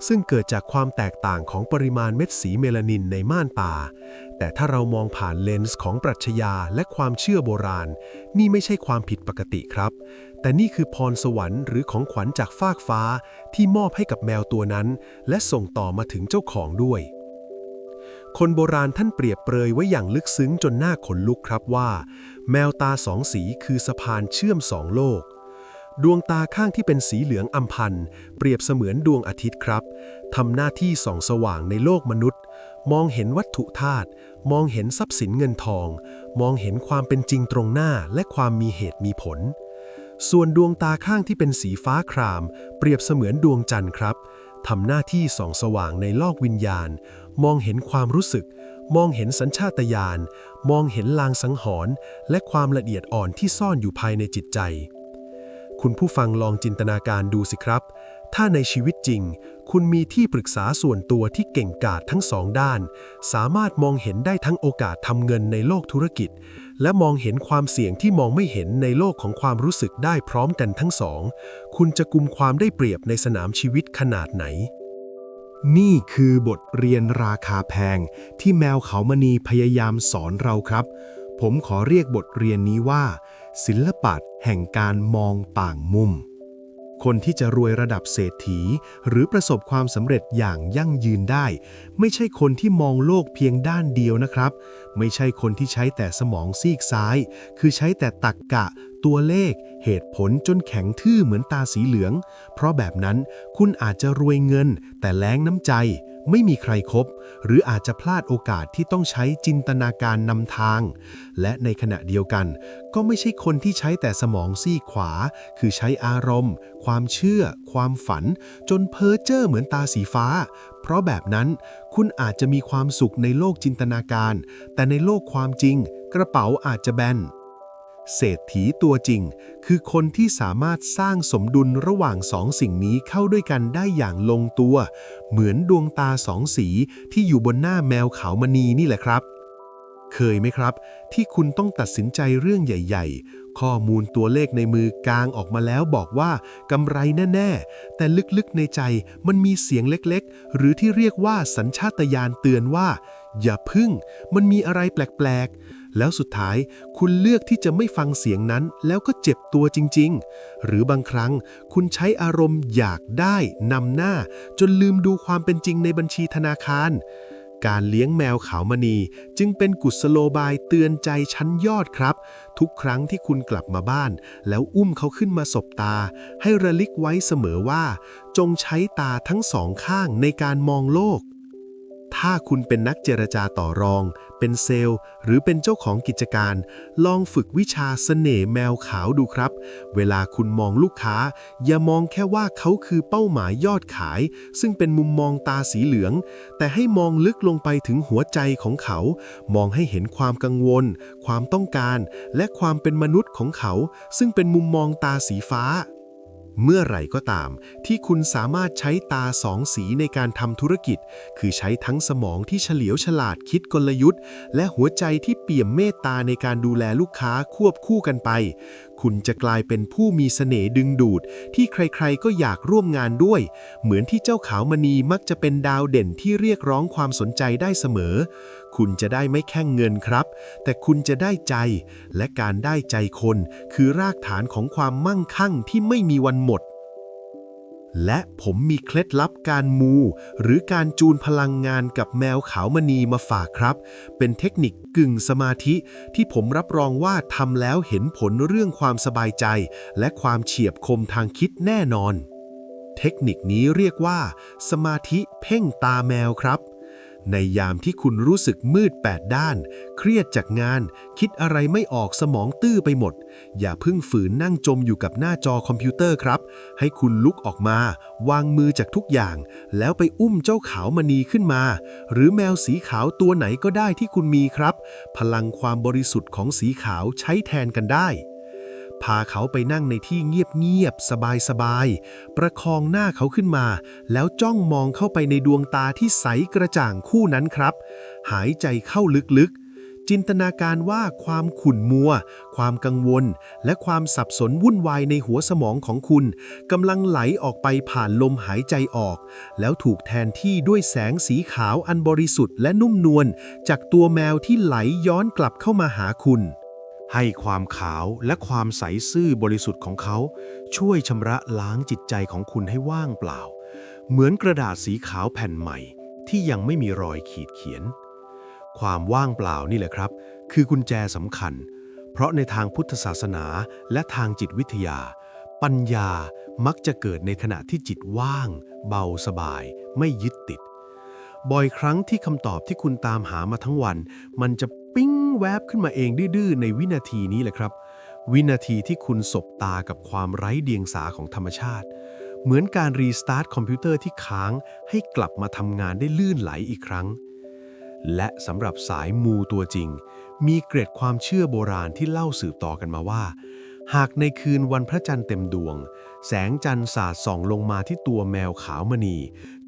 Speaker 2: ซึ่งเกิดจากความแตกต่างของปริมาณเม็ดสีเมลานินในม่านตา แต่ถ้าเรามองผ่านเลนส์ของปรัชญาและความเชื่อโบราณนี่ไม่ใช่ความผิดปกติครับแต่นี่คือพรสวรรค์หรือของขวัญจากฟากฟ้าที่มอบให้กับแมวตัวนั้นและส่งต่อมาถึงเจ้าของด้วยคนโบราณท่านเปรียบเปรยไว้อย่างลึกซึ้งจนน่าขนลุกครับว่าแมวตาสองสีคือสะพานเชื่อมสองโลกดวงตาข้างที่เป็นสีเหลืองอำพันเปรียบเสมือนดวงอาทิตย์ครับทำหน้าที่ส่องสว่างในโลกมนุษย์มองเห็นวัตถุธาตุมองเห็นทรัพย์สินเงินทองมองเห็นความเป็นจริงตรงหน้าและความมีเหตุมีผลส่วนดวงตาข้างที่เป็นสีฟ้าครามเปรียบเสมือนดวงจันทร์ครับทำหน้าที่ส่องสว่างในโลกวิญญาณมองเห็นความรู้สึกมองเห็นสัญชาตญาณมองเห็นลางสังหรณ์และความละเอียดอ่อนที่ซ่อนอยู่ภายในจิตใจคุณผู้ฟังลองจินตนาการดูสิครับถ้าในชีวิตจริงคุณมีที่ปรึกษาส่วนตัวที่เก่งกาจทั้งสองด้านสามารถมองเห็นได้ทั้งโอกาสทำเงินในโลกธุรกิจและมองเห็นความเสี่ยงที่มองไม่เห็นในโลกของความรู้สึกได้พร้อมกันทั้งสองคุณจะกุมความได้เปรียบในสนามชีวิตขนาดไหนนี่คือบทเรียนราคาแพงที่แมวเขามณีพยายามสอนเราครับผมขอเรียกบทเรียนนี้ว่าศิลปะแห่งการมองต่างมุมคนที่จะรวยระดับเศรษฐีหรือประสบความสำเร็จอย่างยั่งยืนได้ไม่ใช่คนที่มองโลกเพียงด้านเดียวนะครับไม่ใช่คนที่ใช้แต่สมองซีกซ้ายคือใช้แต่ตรรกะตัวเลขเหตุผลจนแข็งทื่อเหมือนตาสีเหลืองเพราะแบบนั้นคุณอาจจะรวยเงินแต่แล้งน้ำใจไม่มีใครคบหรืออาจจะพลาดโอกาสที่ต้องใช้จินตนาการนำทางและในขณะเดียวกันก็ไม่ใช่คนที่ใช้แต่สมองซีกขวาคือใช้อารมณ์ความเชื่อความฝันจนเพ้อเจ้อเหมือนตาสีฟ้าเพราะแบบนั้นคุณอาจจะมีความสุขในโลกจินตนาการแต่ในโลกความจริงกระเป๋าอาจจะแบนเศรษฐีตัวจริงคือคนที่สามารถสร้างสมดุลระหว่างสองสิ่งนี้เข้าด้วยกันได้อย่างลงตัวเหมือนดวงตาสองสีที่อยู่บนหน้าแมวขาวมณีนี่แหละครับเคยไหมครับที่คุณต้องตัดสินใจเรื่องใหญ่ๆข้อมูลตัวเลขในมือกลางออกมาแล้วบอกว่ากำไรแน่ๆแต่ลึกๆในใจมันมีเสียงเล็กๆหรือที่เรียกว่าสัญชาตญาณเตือนว่าอย่าพึ่งมันมีอะไรแปลกๆแล้วสุดท้ายคุณเลือกที่จะไม่ฟังเสียงนั้นแล้วก็เจ็บตัวจริงๆหรือบางครั้งคุณใช้อารมณ์อยากได้นำหน้าจนลืมดูความเป็นจริงในบัญชีธนาคารการเลี้ยงแมวขาวมณีจึงเป็นกุศโลบายเตือนใจชั้นยอดครับทุกครั้งที่คุณกลับมาบ้านแล้วอุ้มเขาขึ้นมาสบตาให้ระลึกไว้เสมอว่าจงใช้ตาทั้งสองข้างในการมองโลกถ้าคุณเป็นนักเจรจาต่อรองเป็นเซลล์หรือเป็นเจ้าของกิจการลองฝึกวิชาเสน่ห์แมวขาวดูครับเวลาคุณมองลูกค้าอย่ามองแค่ว่าเขาคือเป้าหมายยอดขายซึ่งเป็นมุมมองตาสีเหลืองแต่ให้มองลึกลงไปถึงหัวใจของเขามองให้เห็นความกังวลความต้องการและความเป็นมนุษย์ของเขาซึ่งเป็นมุมมองตาสีฟ้าเมื่อไหร่ก็ตามที่คุณสามารถใช้ตาสองสีในการทำธุรกิจคือใช้ทั้งสมองที่เฉลียวฉลาดคิดกลยุทธ์และหัวใจที่เปี่ยมเมตตาในการดูแลลูกค้าควบคู่กันไปคุณจะกลายเป็นผู้มีเสน่ห์ดึงดูดที่ใครๆก็อยากร่วมงานด้วยเหมือนที่เจ้าขาวมณีมักจะเป็นดาวเด่นที่เรียกร้องความสนใจได้เสมอคุณจะได้ไม่แค่เงินครับแต่คุณจะได้ใจและการได้ใจคนคือรากฐานของความมั่งคั่งที่ไม่มีวันหมดและผมมีเคล็ดลับการมูหรือการจูนพลังงานกับแมวขาวมณีมาฝากครับเป็นเทคนิคกึ่งสมาธิที่ผมรับรองว่าทำแล้วเห็นผลเรื่องความสบายใจและความเฉียบคมทางคิดแน่นอนเทคนิคนี้เรียกว่าสมาธิเพ่งตาแมวครับในยามที่คุณรู้สึกมืด8ด้านเครียดจากงานคิดอะไรไม่ออกสมองตื้อไปหมดอย่าเพิ่งฝืนนั่งจมอยู่กับหน้าจอคอมพิวเตอร์ครับให้คุณลุกออกมาวางมือจากทุกอย่างแล้วไปอุ้มเจ้าขาวมณีขึ้นมาหรือแมวสีขาวตัวไหนก็ได้ที่คุณมีครับพลังความบริสุทธิ์ของสีขาวใช้แทนกันได้พาเขาไปนั่งในที่เงียบๆสบายๆประคองหน้าเขาขึ้นมาแล้วจ้องมองเข้าไปในดวงตาที่ใสกระจ่างคู่นั้นครับหายใจเข้าลึกๆ จินตนาการว่าความขุ่นมัว ความกังวล และความสับสนวุ่นวายในหัวสมองของคุณกำลังไหลออกไปผ่านลมหายใจออก แล้วถูกแทนที่ด้วยแสงสีขาวอันบริสุทธิ์และนุ่มนวลจากตัวแมวที่ไหลย้อนกลับเข้ามาหาคุณ ให้ความขาวและความใสซื่อบริสุทธิ์ของเขาช่วยชำระล้างจิตใจของคุณให้ว่างเปล่า เหมือนกระดาษสีขาวแผ่นใหม่ที่ยังไม่มีรอยขีดเขียน ความว่างเปล่านี่แหละครับคือกุญแจสำคัญ เพราะในทางพุทธศาสนาและทางจิตวิทยา ปัญญามักจะเกิดในขณะที่จิตว่าง เบาสบาย ไม่ยึดติด บ่อยครั้งที่คำตอบที่คุณตามหามาทั้งวัน มันจะปิ้งแวบขึ้นมาเองดื้อๆในวินาทีนี้แหละครับ วินาทีที่คุณสบตากับความไร้เดียงสาของธรรมชาติ เหมือนการรีสตาร์ทคอมพิวเตอร์ที่ค้างให้กลับมาทำงานได้ลื่นไหลอีกครั้ง และสำหรับสายมูตัวจริง มีเกร็ดความเชื่อโบราณที่เล่าสืบต่อกันมาว่า หากในคืนวันพระจันทร์เต็มดวง แสงจันทร์สาดส่องลงมาที่ตัวแมวขาวมณี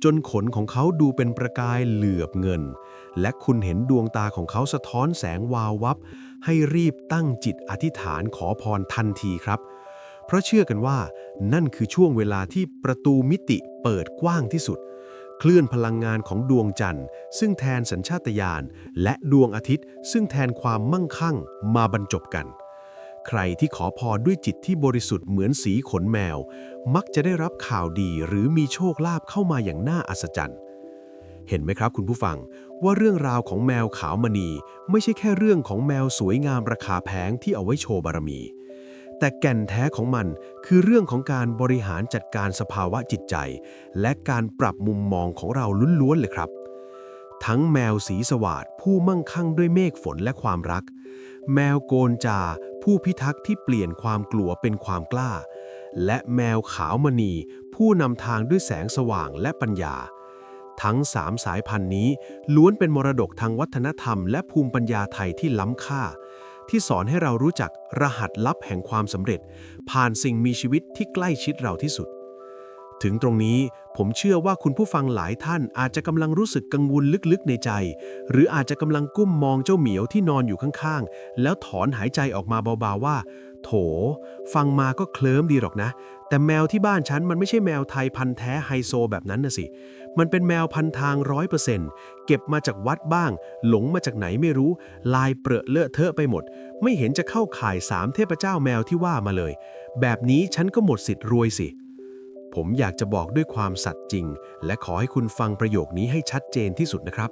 Speaker 2: จนขนของเขาดูเป็นประกายเหลือบเงิน และคุณเห็นดวงตาของเขาสะท้อนแสงวาววับ ให้รีบตั้งจิตอธิษฐานขอพรทันทีครับ เพราะเชื่อกันว่านั่นคือช่วงเวลาที่ประตูมิติเปิดกว้างที่สุด คลื่นพลังงานของดวงจันทร์ซึ่งแทนสัญชาตญาณและดวงอาทิตย์ซึ่งแทนความมั่งคั่งมาบรรจบกัน ใครที่ขอพรด้วยจิตที่บริสุทธิ์เหมือนสีขนแมวมักจะได้รับข่าวดีหรือมีโชคลาภเข้ามาอย่างน่าอัศจรรย์เห็นไหมครับคุณผู้ฟังว่าเรื่องราวของแมวขาวมณีไม่ใช่แค่เรื่องของแมวสวยงามราคาแพงที่เอาไว้โชว์บารมีแต่แก่นแท้ของมันคือเรื่องของการบริหารจัดการสภาวะจิตใจและการปรับมุมมองของเราล้วนๆเลยครับทั้งแมวสีสวาดผู้มั่งคั่งด้วยเมฆฝนและความรักแมวโกนจาผู้พิทักษ์ที่เปลี่ยนความกลัวเป็นความกล้าและแมวขาวมณีผู้นำทางด้วยแสงสว่างและปัญญาทั้ง3สายพันธุ์นี้ล้วนเป็นมรดกทางวัฒนธรรมและภูมิปัญญาไทยที่ล้ำค่าที่สอนให้เรารู้จักรหัสลับแห่งความสำเร็จผ่านสิ่งมีชีวิตที่ใกล้ชิดเราที่สุดถึงตรงนี้ผมเชื่อว่าคุณผู้ฟังหลายท่านอาจจะกำลังรู้สึกกังวลลึกๆในใจหรืออาจจะกำลังก้มมองเจ้าเหมียวที่นอนอยู่ข้างๆแล้วถอนหายใจออกมาเบาๆว่าโถฟังมาก็เคลิ้มดีหรอกนะแต่แมวที่บ้านฉันมันไม่ใช่แมวไทยพันธุ์แท้ไฮโซแบบนั้นน่ะสิมันเป็นแมวพันทาง100%เก็บมาจากวัดบ้างหลงมาจากไหนไม่รู้ลายเปรอะเลอะเทอะไปหมดไม่เห็นจะเข้าข่าย3เทพเจ้าแมวที่ว่ามาเลยแบบนี้ฉันก็หมดสิทธิ์รวยสิผมอยากจะบอกด้วยความสัตย์จริงและขอให้คุณฟังประโยคนี้ให้ชัดเจนที่สุดนะครับ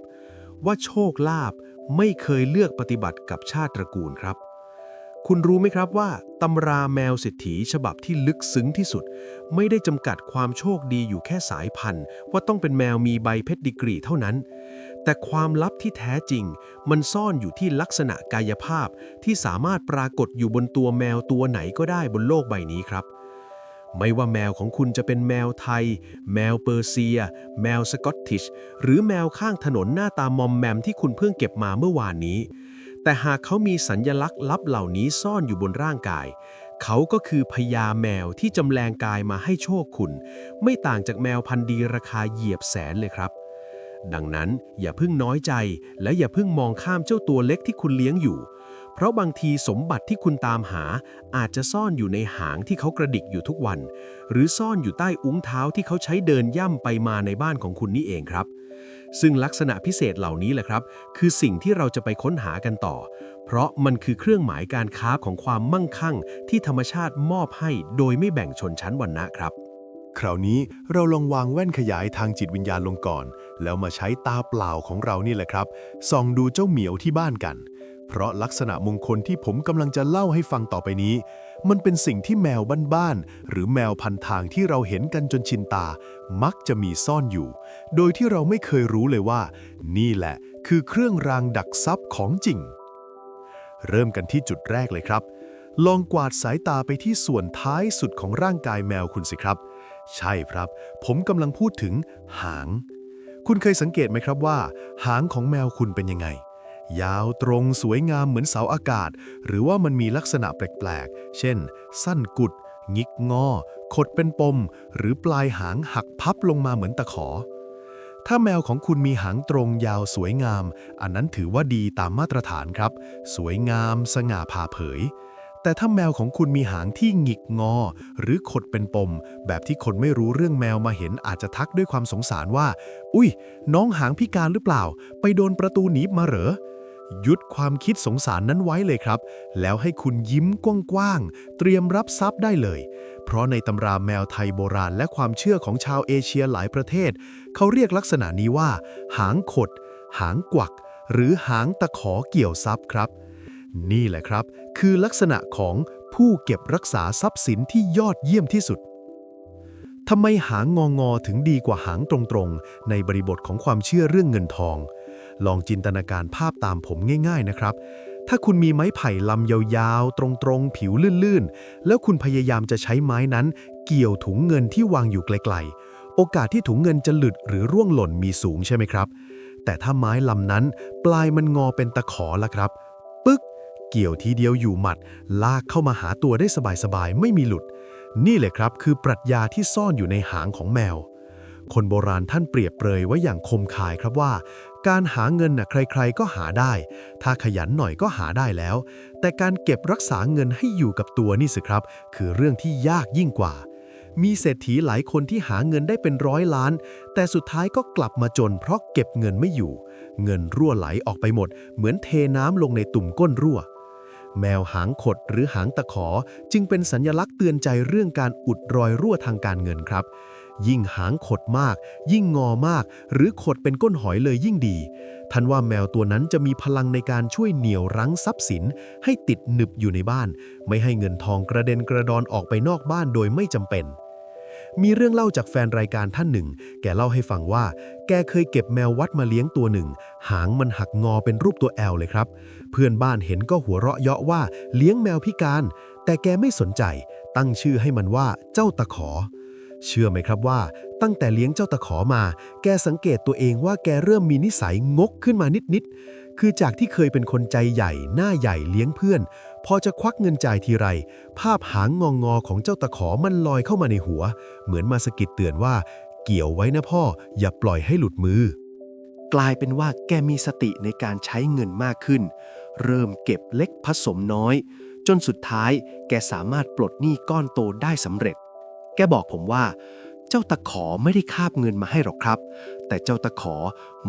Speaker 2: ว่าโชคลาภไม่เคยเลือกปฏิบัติกับชาติตระกูลครับคุณรู้ไหมครับว่าตำราแมวเศรษฐีฉบับที่ลึกซึ้งที่สุดไม่ได้จำกัดความโชคดีอยู่แค่สายพันธุ์ว่าต้องเป็นแมวมีใบเพชรดิกรีเท่านั้นแต่ความลับที่แท้จริงมันซ่อนอยู่ที่ลักษณะกายภาพที่สามารถปรากฏอยู่บนตัวแมวตัวไหนก็ได้บนโลกใบนี้ครับไม่ว่าแมวของคุณจะเป็นแมวไทยแมวเปอร์เซียแมวสกอตติชหรือแมวข้างถนนหน้าตามอมแมมที่คุณเพิ่งเก็บมาเมื่อวานนี้แต่หากเขามีสัญลักษณ์ลับเหล่านี้ซ่อนอยู่บนร่างกายเขาก็คือพญาแมวที่จำแรงกายมาให้โชคคุณไม่ต่างจากแมวพันธุ์ดีราคาเหยียบแสนเลยครับดังนั้นอย่าเพิ่งน้อยใจและอย่าเพิ่งมองข้ามเจ้าตัวเล็กที่คุณเลี้ยงอยู่เพราะบางทีสมบัติที่คุณตามหาอาจจะซ่อนอยู่ในหางที่เขากระดิกอยู่ทุกวันหรือซ่อนอยู่ใต้อุ้งเท้าที่เขาใช้เดินย่ำไปมาในบ้านของคุณนี่เองครับซึ่งลักษณะพิเศษเหล่านี้แหละครับคือสิ่งที่เราจะไปค้นหากันต่อเพราะมันคือเครื่องหมายการค้าของความมั่งคั่งที่ธรรมชาติมอบให้โดยไม่แบ่งชนชั้นวรรณะครับคราวนี้เราลองวางแว่นขยายทางจิตวิญญาณลงก่อนแล้วมาใช้ตาเปล่าของเรานี่แหละครับส่องดูเจ้าเหมียวที่บ้านกันเพราะลักษณะมงคลที่ผมกำลังจะเล่าให้ฟังต่อไปนี้มันเป็นสิ่งที่แมวบ้านๆหรือแมวพันทางที่เราเห็นกันจนชินตามักจะมีซ่อนอยู่โดยที่เราไม่เคยรู้เลยว่านี่แหละคือเครื่องรางดักทรัพย์ของจริงเริ่มกันที่จุดแรกเลยครับลองกวาดสายตาไปที่ส่วนท้ายสุดของร่างกายแมวคุณสิครับใช่ครับผมกำลังพูดถึงหางคุณเคยสังเกตไหมครับว่าหางของแมวคุณเป็นยังไงยาวตรงสวยงามเหมือนเสาอากาศหรือว่ามันมีลักษณะแปลกๆเช่นสั้นกุดงิกงอขดเป็นปมหรือปลายหางหักพับลงมาเหมือนตะขอ ถ้าแมวของคุณมีหางตรงยาวสวยงามอันนั้นถือว่าดีตามมาตรฐานครับสวยงามสง่าผ่าเผยแต่ถ้าแมวของคุณมีหางที่หงิกงอหรือขดเป็นปมแบบที่คนไม่รู้เรื่องแมวมาเห็นอาจจะทักด้วยความสงสารว่าอุ้ยน้องหางพิการหรือเปล่าไปโดนประตูหนีบมาเหรอหยุดความคิดสงสารนั้นไว้เลยครับแล้วให้คุณยิ้มกว้างๆเตรียมรับทรัพย์ได้เลยเพราะในตำราแมวไทยโบราณและความเชื่อของชาวเอเชียหลายประเทศเขาเรียกลักษณะนี้ว่าหางขดหางกวักหรือหางตะขอเกี่ยวทรัพย์ครับนี่แหละครับคือลักษณะของผู้เก็บรักษาทรัพย์สินที่ยอดเยี่ยมที่สุดทำไมหางงอถึงดีกว่าหางตรงๆในบริบทของความเชื่อเรื่องเงินทองลองจินตนาการภาพตามผมง่ายๆนะครับถ้าคุณมีไม้ไผ่ลำยาวๆตรงๆผิวลื่นๆแล้วคุณพยายามจะใช้ไม้นั้นเกี่ยวถุงเงินที่วางอยู่ไกลๆโอกาสที่ถุงเงินจะหลุดหรือร่วงหล่นมีสูงใช่ไหมครับแต่ถ้าไม้ลำนั้นปลายมันงอเป็นตะขอล่ะครับปึ๊กเกี่ยวทีเดียวอยู่หมัดลากเข้ามาหาตัวได้สบายๆไม่มีหลุดนี่แหละครับคือปรัชญาที่ซ่อนอยู่ในหางของแมวคนโบราณท่านเปรียบเปรยไว้อย่างคมคายครับว่าการหาเงินใครๆก็หาได้ถ้าขยันหน่อยก็หาได้แล้วแต่การเก็บรักษาเงินให้อยู่กับตัวนี่สิครับคือเรื่องที่ยากยิ่งกว่ามีเศรษฐีหลายคนที่หาเงินได้เป็น100 ล้านแต่สุดท้ายก็กลับมาจนเพราะเก็บเงินไม่อยู่เงินรั่วไหลออกไปหมดเหมือนเทน้ำลงในตุ่มก้นรั่วแมวหางขดหรือหางตะขอจึงเป็นสัญลักษณ์เตือนใจเรื่องการอุดรอยรั่วทางการเงินครับยิ่งหางขดมากยิ่งงอมากหรือขดเป็นก้นหอยเลยยิ่งดีท่านว่าแมวตัวนั้นจะมีพลังในการช่วยเหนี่ยวรั้งทรัพย์สินให้ติดหนึบอยู่ในบ้านไม่ให้เงินทองกระเด็นกระดอนออกไปนอกบ้านโดยไม่จำเป็นมีเรื่องเล่าจากแฟนรายการท่านหนึ่งแกเล่าให้ฟังว่าแกเคยเก็บแมววัดมาเลี้ยงตัวหนึ่งหางมันหักงอเป็นรูปตัว L เลยครับเพื่อนบ้านเห็นก็หัวเราะเยาะว่าเลี้ยงแมวพิการแต่แกไม่สนใจตั้งชื่อให้มันว่าเจ้าตะขอเชื่อไหมครับว่าตั้งแต่เลี้ยงเจ้าตะขอมาแกสังเกตตัวเองว่าแกเริ่มมีนิสัยงกขึ้นมานิดๆคือจากที่เคยเป็นคนใจใหญ่หน้าใหญ่เลี้ยงเพื่อนพอจะควักเงินจ่ายทีไรภาพหางงอของเจ้าตะขอมันลอยเข้ามาในหัวเหมือนมาสะกิดเตือนว่าเกี่ยวไว้นะพ่ออย่าปล่อยให้หลุดมือกลายเป็นว่าแกมีสติในการใช้เงินมากขึ้นเริ่มเก็บเล็กผสมน้อยจนสุดท้ายแกสามารถปลดหนี้ก้อนโตได้สำเร็จแกบอกผมว่าเจ้าตะขอไม่ได้คาบเงินมาให้หรอกครับแต่เจ้าตะขอ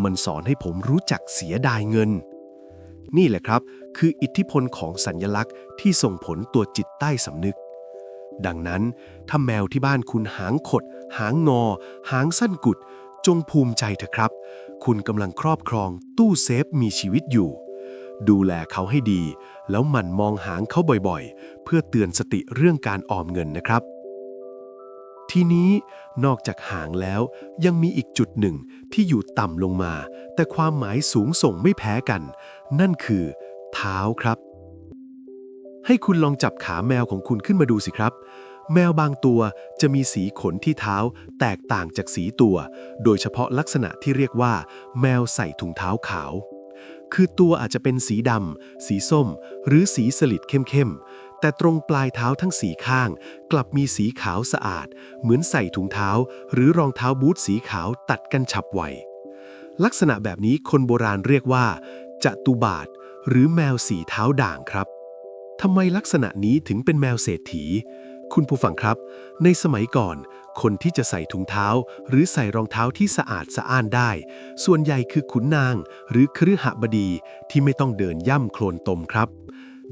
Speaker 2: มันสอนให้ผมรู้จักเสียดายเงินนี่แหละครับคืออิทธิพลของสัญลักษณ์ที่ส่งผลตัวจิตใต้สำนึกดังนั้นถ้าแมวที่บ้านคุณหางขดหางงอหางสั้นกุดจงภูมิใจเถอะครับคุณกำลังครอบครองตู้เซฟมีชีวิตอยู่ดูแลเขาให้ดีแล้วหมั่นมองหางเขาบ่อยๆเพื่อเตือนสติเรื่องการออมเงินนะครับทีนี้นอกจากหางแล้วยังมีอีกจุดหนึ่งที่อยู่ต่ำลงมาแต่ความหมายสูงส่งไม่แพ้กันนั่นคือเท้าครับให้คุณลองจับขาแมวของคุณขึ้นมาดูสิครับแมวบางตัวจะมีสีขนที่เท้าแตกต่างจากสีตัวโดยเฉพาะลักษณะที่เรียกว่าแมวใส่ถุงเท้าขาวคือตัวอาจจะเป็นสีดำสีส้มหรือสีสลิดเข้มๆแต่ตรงปลายเท้าทั้ง4ข้างกลับมีสีขาวสะอาดเหมือนใส่ถุงเท้าหรือรองเท้าบูทสีขาวตัดกันฉับไวลักษณะแบบนี้คนโบราณเรียกว่าจตุบาทหรือแมวสีเท้าด่างครับทำไมลักษณะนี้ถึงเป็นแมวเศรษฐีคุณผู้ฟังครับในสมัยก่อนคนที่จะใส่ถุงเท้าหรือใส่รองเท้าที่สะอาดสะอ้านได้ส่วนใหญ่คือขุนนางหรือคฤหบดีที่ไม่ต้องเดินย่ำโคลนตมครับ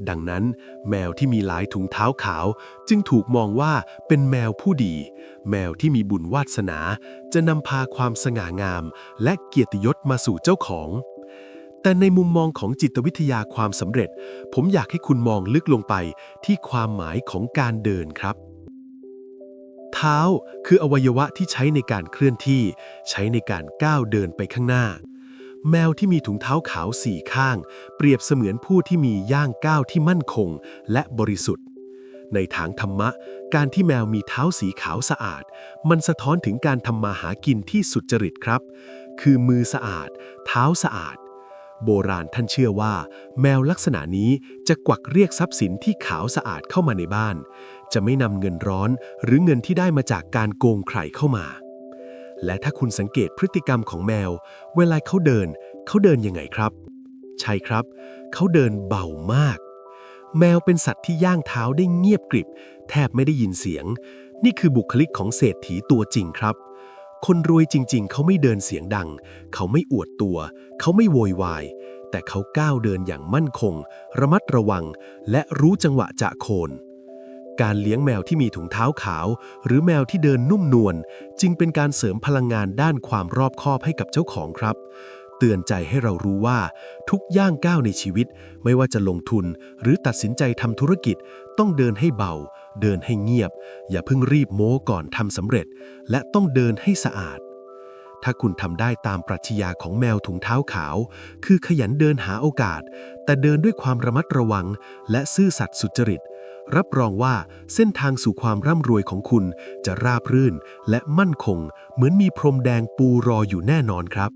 Speaker 2: ดังนั้นแมวที่มีหลายถุงเท้าขาวจึงถูกมองว่าเป็นแมวผู้ดีแมวที่มีบุญวาสนาจะนำพาความสง่างามและเกียรติยศมาสู่เจ้าของแต่ในมุมมองของจิตวิทยาความสำเร็จผมอยากให้คุณมองลึกลงไปที่ความหมายของการเดินครับเท้าคืออวัยวะที่ใช้ในการเคลื่อนที่ใช้ในการก้าวเดินไปข้างหน้าแมวที่มีถุงเท้าขาว4ข้างเปรียบเสมือนผู้ที่มีย่างก้าวที่มั่นคงและบริสุทธิ์ในทางธรรมะการที่แมวมีเท้าสีขาวสะอาดมันสะท้อนถึงการทำมาหากินที่สุจริตครับคือมือสะอาดเท้าสะอาดโบราณท่านเชื่อว่าแมวลักษณะนี้จะกวักเรียกทรัพย์สินที่ขาวสะอาดเข้ามาในบ้านจะไม่นำเงินร้อนหรือเงินที่ได้มาจากการโกงใครเข้ามา และถ้าคุณสังเกตพฤติกรรมของแมวเวลาเขาเดินยังไงครับใช่ครับเขาเดินเบามากแมวเป็นสัตว์ที่ย่างเท้าได้เงียบกริบแทบไม่ได้ยินเสียงนี่คือบุคลิกของเศรษฐีตัวจริงครับคนรวยจริงๆเขาไม่เดินเสียงดังเขาไม่อวดตัวเขาไม่โวยวายแต่เขาก้าวเดินอย่างมั่นคงระมัดระวังและรู้จังหวะจะโคนการเลี้ยงแมวที่มีถุงเท้าขาวหรือแมวที่เดินนุ่มนวลจึงเป็นการเสริมพลังงานด้านความรอบคอบให้กับเจ้าของครับเตือนใจให้เรารู้ว่าทุกย่างก้าวในชีวิตไม่ว่าจะลงทุนหรือตัดสินใจทำธุรกิจต้องเดินให้เบาเดินให้เงียบอย่าเพิ่งรีบโม้ก่อนทำสำเร็จและต้องเดินให้สะอาดถ้าคุณทำได้ตามปรัชญาของแมวถุงเท้าขาวคือขยันเดินหาโอกาสแต่เดินด้วยความระมัดระวังและซื่อสัตย์สุจริตรับรองว่าเส้นทางสู่ความร่ำรวยของคุณจะราบรื่นและมั่นคงเหมือนมีพรมแดงปูรออยู่แน่นอนครับ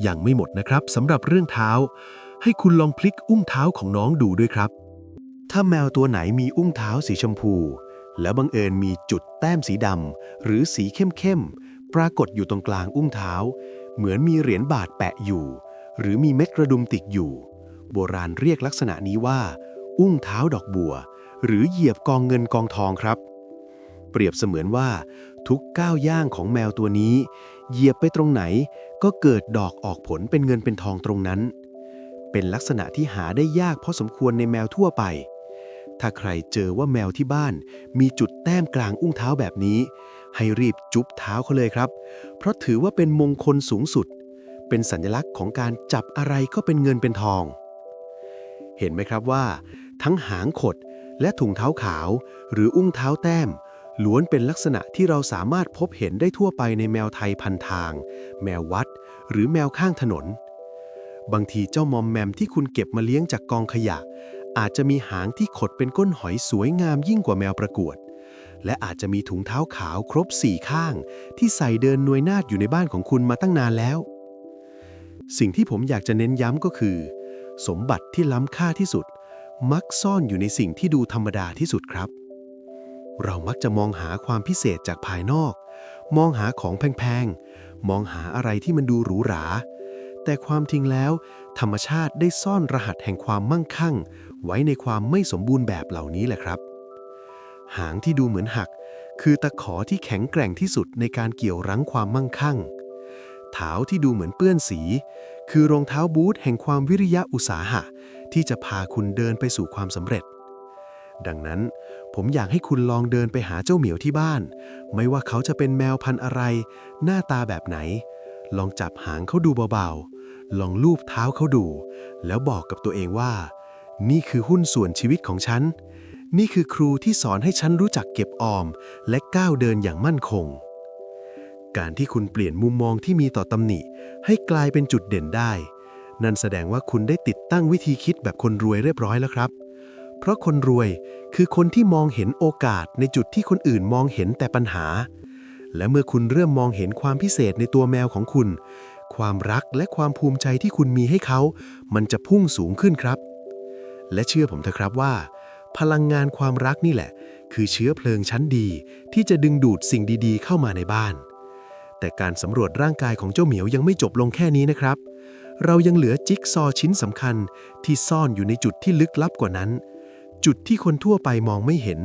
Speaker 2: ยังไม่หมดนะครับสำหรับเรื่องเท้าให้คุณลองพลิกอุ้งเท้าของน้องดูด้วยครับถ้าแมวตัวไหนมีอุ้งเท้าสีชมพูแล้วบังเอิญมีจุดแต้มสีดำหรือสีเข้มๆปรากฏอยู่ตรงกลางอุ้งเท้าเหมือนมีเหรียญบาทแปะอยู่หรือมีเม็ดกระดุมติดอยู่โบราณเรียกลักษณะนี้ว่าอุ้งเท้าดอกบัวหรือเหยียบกองเงินกองทองครับเปรียบเสมือนว่าทุกก้าวย่างของแมวตัวนี้เหยียบไปตรงไหนก็เกิดดอกออกผลเป็นเงินเป็นทองตรงนั้นเป็นลักษณะที่หาได้ยากพอสมควรในแมวทั่วไปถ้าใครเจอว่าแมวที่บ้านมีจุดแต้มกลางอุ้งเท้าแบบนี้ให้รีบจุ๊บเท้าเขาเลยครับเพราะถือว่าเป็นมงคลสูงสุดเป็นสัญลักษณ์ของการจับอะไรก็เป็นเงินเป็นทองเห็นไหมครับว่าทั้งหางขดและถุงเท้าขาวหรืออุ้งเท้าแต้มล้วนเป็นลักษณะที่เราสามารถพบเห็นได้ทั่วไปในแมวไทยพันทางแมววัดหรือแมวข้างถนนบางทีเจ้ามอมแมมที่คุณเก็บมาเลี้ยงจากกองขยะอาจจะมีหางที่ขดเป็นก้นหอยสวยงามยิ่งกว่าแมวประกวดและอาจจะมีถุงเท้าขาวครบ4ข้างที่ใส่เดินนวยนาฏอยู่ในบ้านของคุณมาตั้งนานแล้วสิ่งที่ผมอยากจะเน้นย้ำก็คือสมบัติที่ล้ำค่าที่สุดมักซ่อนอยู่ในสิ่งที่ดูธรรมดาที่สุดครับเรามักจะมองหาความพิเศษจากภายนอกมองหาของแพงๆมองหาอะไรที่มันดูหรูหราแต่ความจริงแล้วธรรมชาติได้ซ่อนรหัสแห่งความมั่งคั่งไว้ในความไม่สมบูรณ์แบบเหล่านี้แหละครับหางที่ดูเหมือนหักคือตะขอที่แข็งแกร่งที่สุดในการเกี่ยวรั้งความมั่งคั่งเท้าที่ดูเหมือนเปื้อนสีคือรองเท้าบูทแห่งความวิริยะอุตสาหะที่จะพาคุณเดินไปสู่ความสำเร็จดังนั้นผมอยากให้คุณลองเดินไปหาเจ้าเหมียวที่บ้านไม่ว่าเขาจะเป็นแมวพันธุ์อะไรหน้าตาแบบไหนลองจับหางเขาดูเบาๆลองลูบเท้าเขาดูแล้วบอกกับตัวเองว่านี่คือหุ้นส่วนชีวิตของฉันนี่คือครูที่สอนให้ฉันรู้จักเก็บออมและก้าวเดินอย่างมั่นคงการที่คุณเปลี่ยนมุมมองที่มีต่อตำหนิให้กลายเป็นจุดเด่นได้นั่นแสดงว่าคุณได้ติดตั้งวิธีคิดแบบคนรวยเรียบร้อยแล้วครับเพราะคนรวยคือคนที่มองเห็นโอกาสในจุดที่คนอื่นมองเห็นแต่ปัญหาและเมื่อคุณเริ่มมองเห็นความพิเศษในตัวแมวของคุณความรักและความภูมิใจที่คุณมีให้เขามันจะพุ่งสูงขึ้นครับและเชื่อผมเถอะครับว่าพลังงานความรักนี่แหละคือเชื้อเพลิงชั้นดีที่จะดึงดูดสิ่งดีๆเข้ามาในบ้านแต่การสำรวจร่างกายของเจ้าเหมียวยังไม่จบลงแค่นี้นะครับเรายังเหลือจิ๊กซอว์ชิ้นสำคัญที่ซ่อนอยู่ในจุดที่ลึกลับกว่านั้นจุดที่คนทั่วไปมองไม่เห็น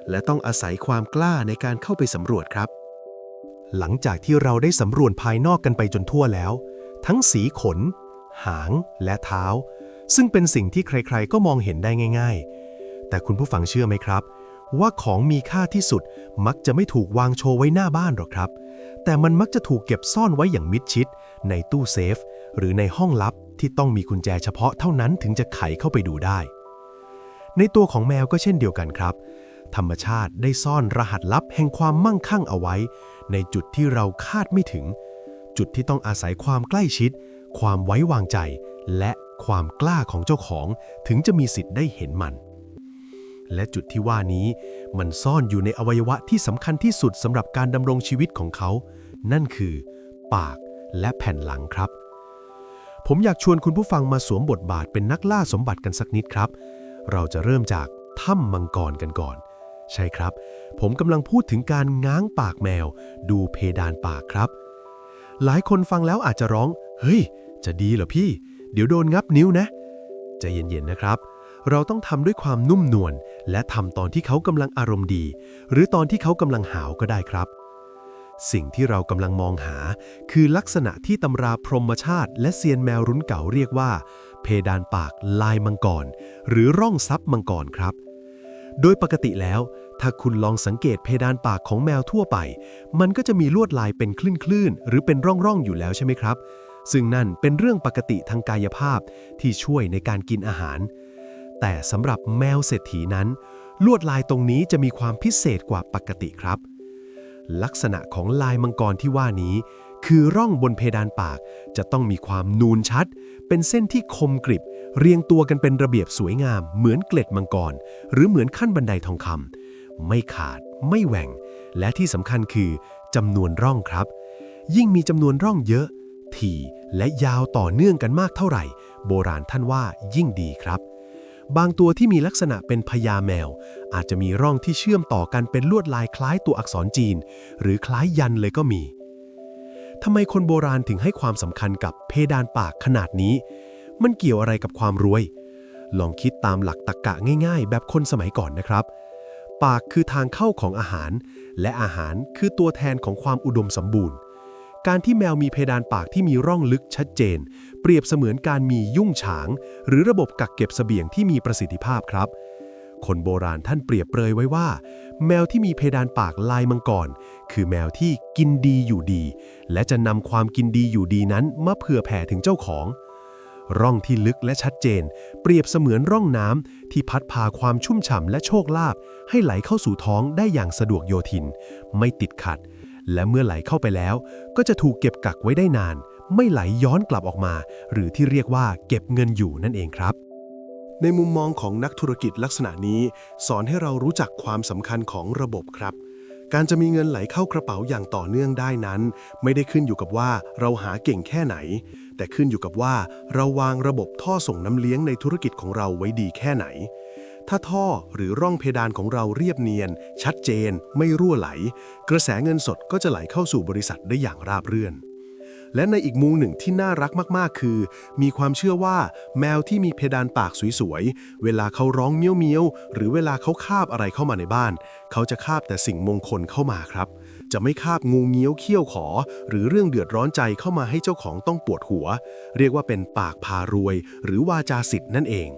Speaker 2: และต้องอาศัยความกล้าในการเข้าไปสำรวจครับหลังจากที่เราได้สำรวจภายนอกกันไปจนทั่วแล้วทั้งสีขนหางและเท้าซึ่งเป็นสิ่งที่ใครๆก็มองเห็นได้ง่ายๆแต่คุณผู้ฟังเชื่อไหมครับว่าของมีค่าที่สุดมักจะไม่ถูกวางโชว์ไว้หน้าบ้านหรอกครับแต่มันมักจะถูกเก็บซ่อนไว้อย่างมิดชิดในตู้เซฟหรือในห้องลับที่ต้องมีกุญแจเฉพาะเท่านั้นถึงจะไขเข้าไปดูได้ในตัวของแมวก็เช่นเดียวกันครับธรรมชาติได้ซ่อนรหัสลับแห่งความมั่งคั่งเอาไว้ในจุดที่เราคาดไม่ถึงจุดที่ต้องอาศัยความใกล้ชิดความไว้วางใจและความกล้าของเจ้าของถึงจะมีสิทธิ์ได้เห็นมันและจุดที่ว่านี้มันซ่อนอยู่ในอวัยวะที่สำคัญที่สุดสำหรับการดำรงชีวิตของเขานั่นคือปากและแผ่นหลังครับผมอยากชวนคุณผู้ฟังมาสวมบทบาทเป็นนักล่าสมบัติกันสักนิดครับเราจะเริ่มจากถ้ำมังกรกันก่อน ใช่ครับผมกำลังพูดถึงการง้างปากแมวดูเพดานปากครับหลายคนฟังแล้วอาจจะร้องเฮ้ยจะดีเหรอพี่เดี๋ยวโดนงับนิ้วนะใจเย็นๆนะครับเราต้องทำด้วยความนุ่มนวลและทำตอนที่เขากำลังอารมณ์ดีหรือตอนที่เขากำลังหาวก็ได้ครับสิ่งที่เรากำลังมองหาคือลักษณะที่ตำราพรหมชาติและเซียนแมวรุ่นเก่าเรียกว่าเพดานปากลายมังกรหรือร่องซับมังกรครับโดยปกติแล้วถ้าคุณลองสังเกตเพดานปากของแมวทั่วไปมันก็จะมีลวดลายเป็นคลื่นๆหรือเป็นร่องๆอยู่แล้วใช่ไหมครับซึ่งนั่นเป็นเรื่องปกติทางกายภาพที่ช่วยในการกินอาหารแต่สำหรับแมวเศรษฐีนั้นลวดลายตรงนี้จะมีความพิเศษกว่าปกติครับลักษณะของลายมังกรที่ว่านี้คือร่องบนเพดานปากจะต้องมีความนูนชัดเป็นเส้นที่คมกริบเรียงตัวกันเป็นระเบียบสวยงามเหมือนเกล็ดมังกรหรือเหมือนขั้นบันไดทองคำไม่ขาดไม่แหว่งและที่สำคัญคือจำนวนร่องครับยิ่งมีจำนวนร่องเยอะถี่และยาวต่อเนื่องกันมากเท่าไหร่โบราณท่านว่ายิ่งดีครับบางตัวที่มีลักษณะเป็นพญาแมวอาจจะมีร่องที่เชื่อมต่อกันเป็นลวดลายคล้ายตัวอักษรจีนหรือคล้ายยันเลยก็มีทำไมคนโบราณถึงให้ความสำคัญกับเพดานปากขนาดนี้มันเกี่ยวอะไรกับความรวยลองคิดตามหลักตรรกะง่ายๆแบบคนสมัยก่อนนะครับปากคือทางเข้าของอาหารและอาหารคือตัวแทนของความอุดมสมบูรณ์การที่แมวมีเพดานปากที่มีร่องลึกชัดเจนเปรียบเสมือนการมียุ่งฉางหรือระบบกักเก็บเสบียงที่มีประสิทธิภาพครับคนโบราณท่านเปรียบเปรยไว้ว่าแมวที่มีเพดานปากลายมังกรคือแมวที่กินดีอยู่ดีและจะนำความกินดีอยู่ดีนั้นมาเผื่อแผ่ถึงเจ้าของร่องที่ลึกและชัดเจนเปรียบเสมือนร่องน้ำที่พัดพาความชุ่มฉ่ำและโชคลาภให้ไหลเข้าสู่ท้องได้อย่างสะดวกโยทินไม่ติดขัดและเมื่อไหลเข้าไปแล้วก็จะถูกเก็บกักไว้ได้นานไม่ไหลย้อนกลับออกมาหรือที่เรียกว่าเก็บเงินอยู่นั่นเองครับในมุมมองของนักธุรกิจลักษณะนี้สอนให้เรารู้จักความสำคัญของระบบครับการจะมีเงินไหลเข้ากระเป๋าอย่างต่อเนื่องได้นั้นไม่ได้ขึ้นอยู่กับว่าเราหาเก่งแค่ไหนแต่ขึ้นอยู่กับว่าเราวางระบบท่อส่งน้ำเลี้ยงในธุรกิจของเราไว้ดีแค่ไหนถ้าท่อหรือร่องเพดานของเราเรียบเนียนชัดเจนไม่รั่วไหลกระแสเงินสดก็จะไหลเข้าสู่บริษัทได้อย่างราบรื่นและในอีกมุมหนึ่งที่น่ารักมากๆคือมีความเชื่อว่าแมวที่มีเพดานปากสวยๆเวลาเขาร้องเมี้ยวๆหรือเวลาเขาคาบอะไรเข้ามาในบ้านเขาจะคาบแต่สิ่งมงคลเข้ามาครับจะไม่คาบงูเงี้ยวเขี้ยวขอหรือเรื่องเดือดร้อนใจเข้ามาให้เจ้าของต้องปวดหัวเรียกว่าเป็นปากพารวยหรือวาจาสิทธิ์นั่นเอง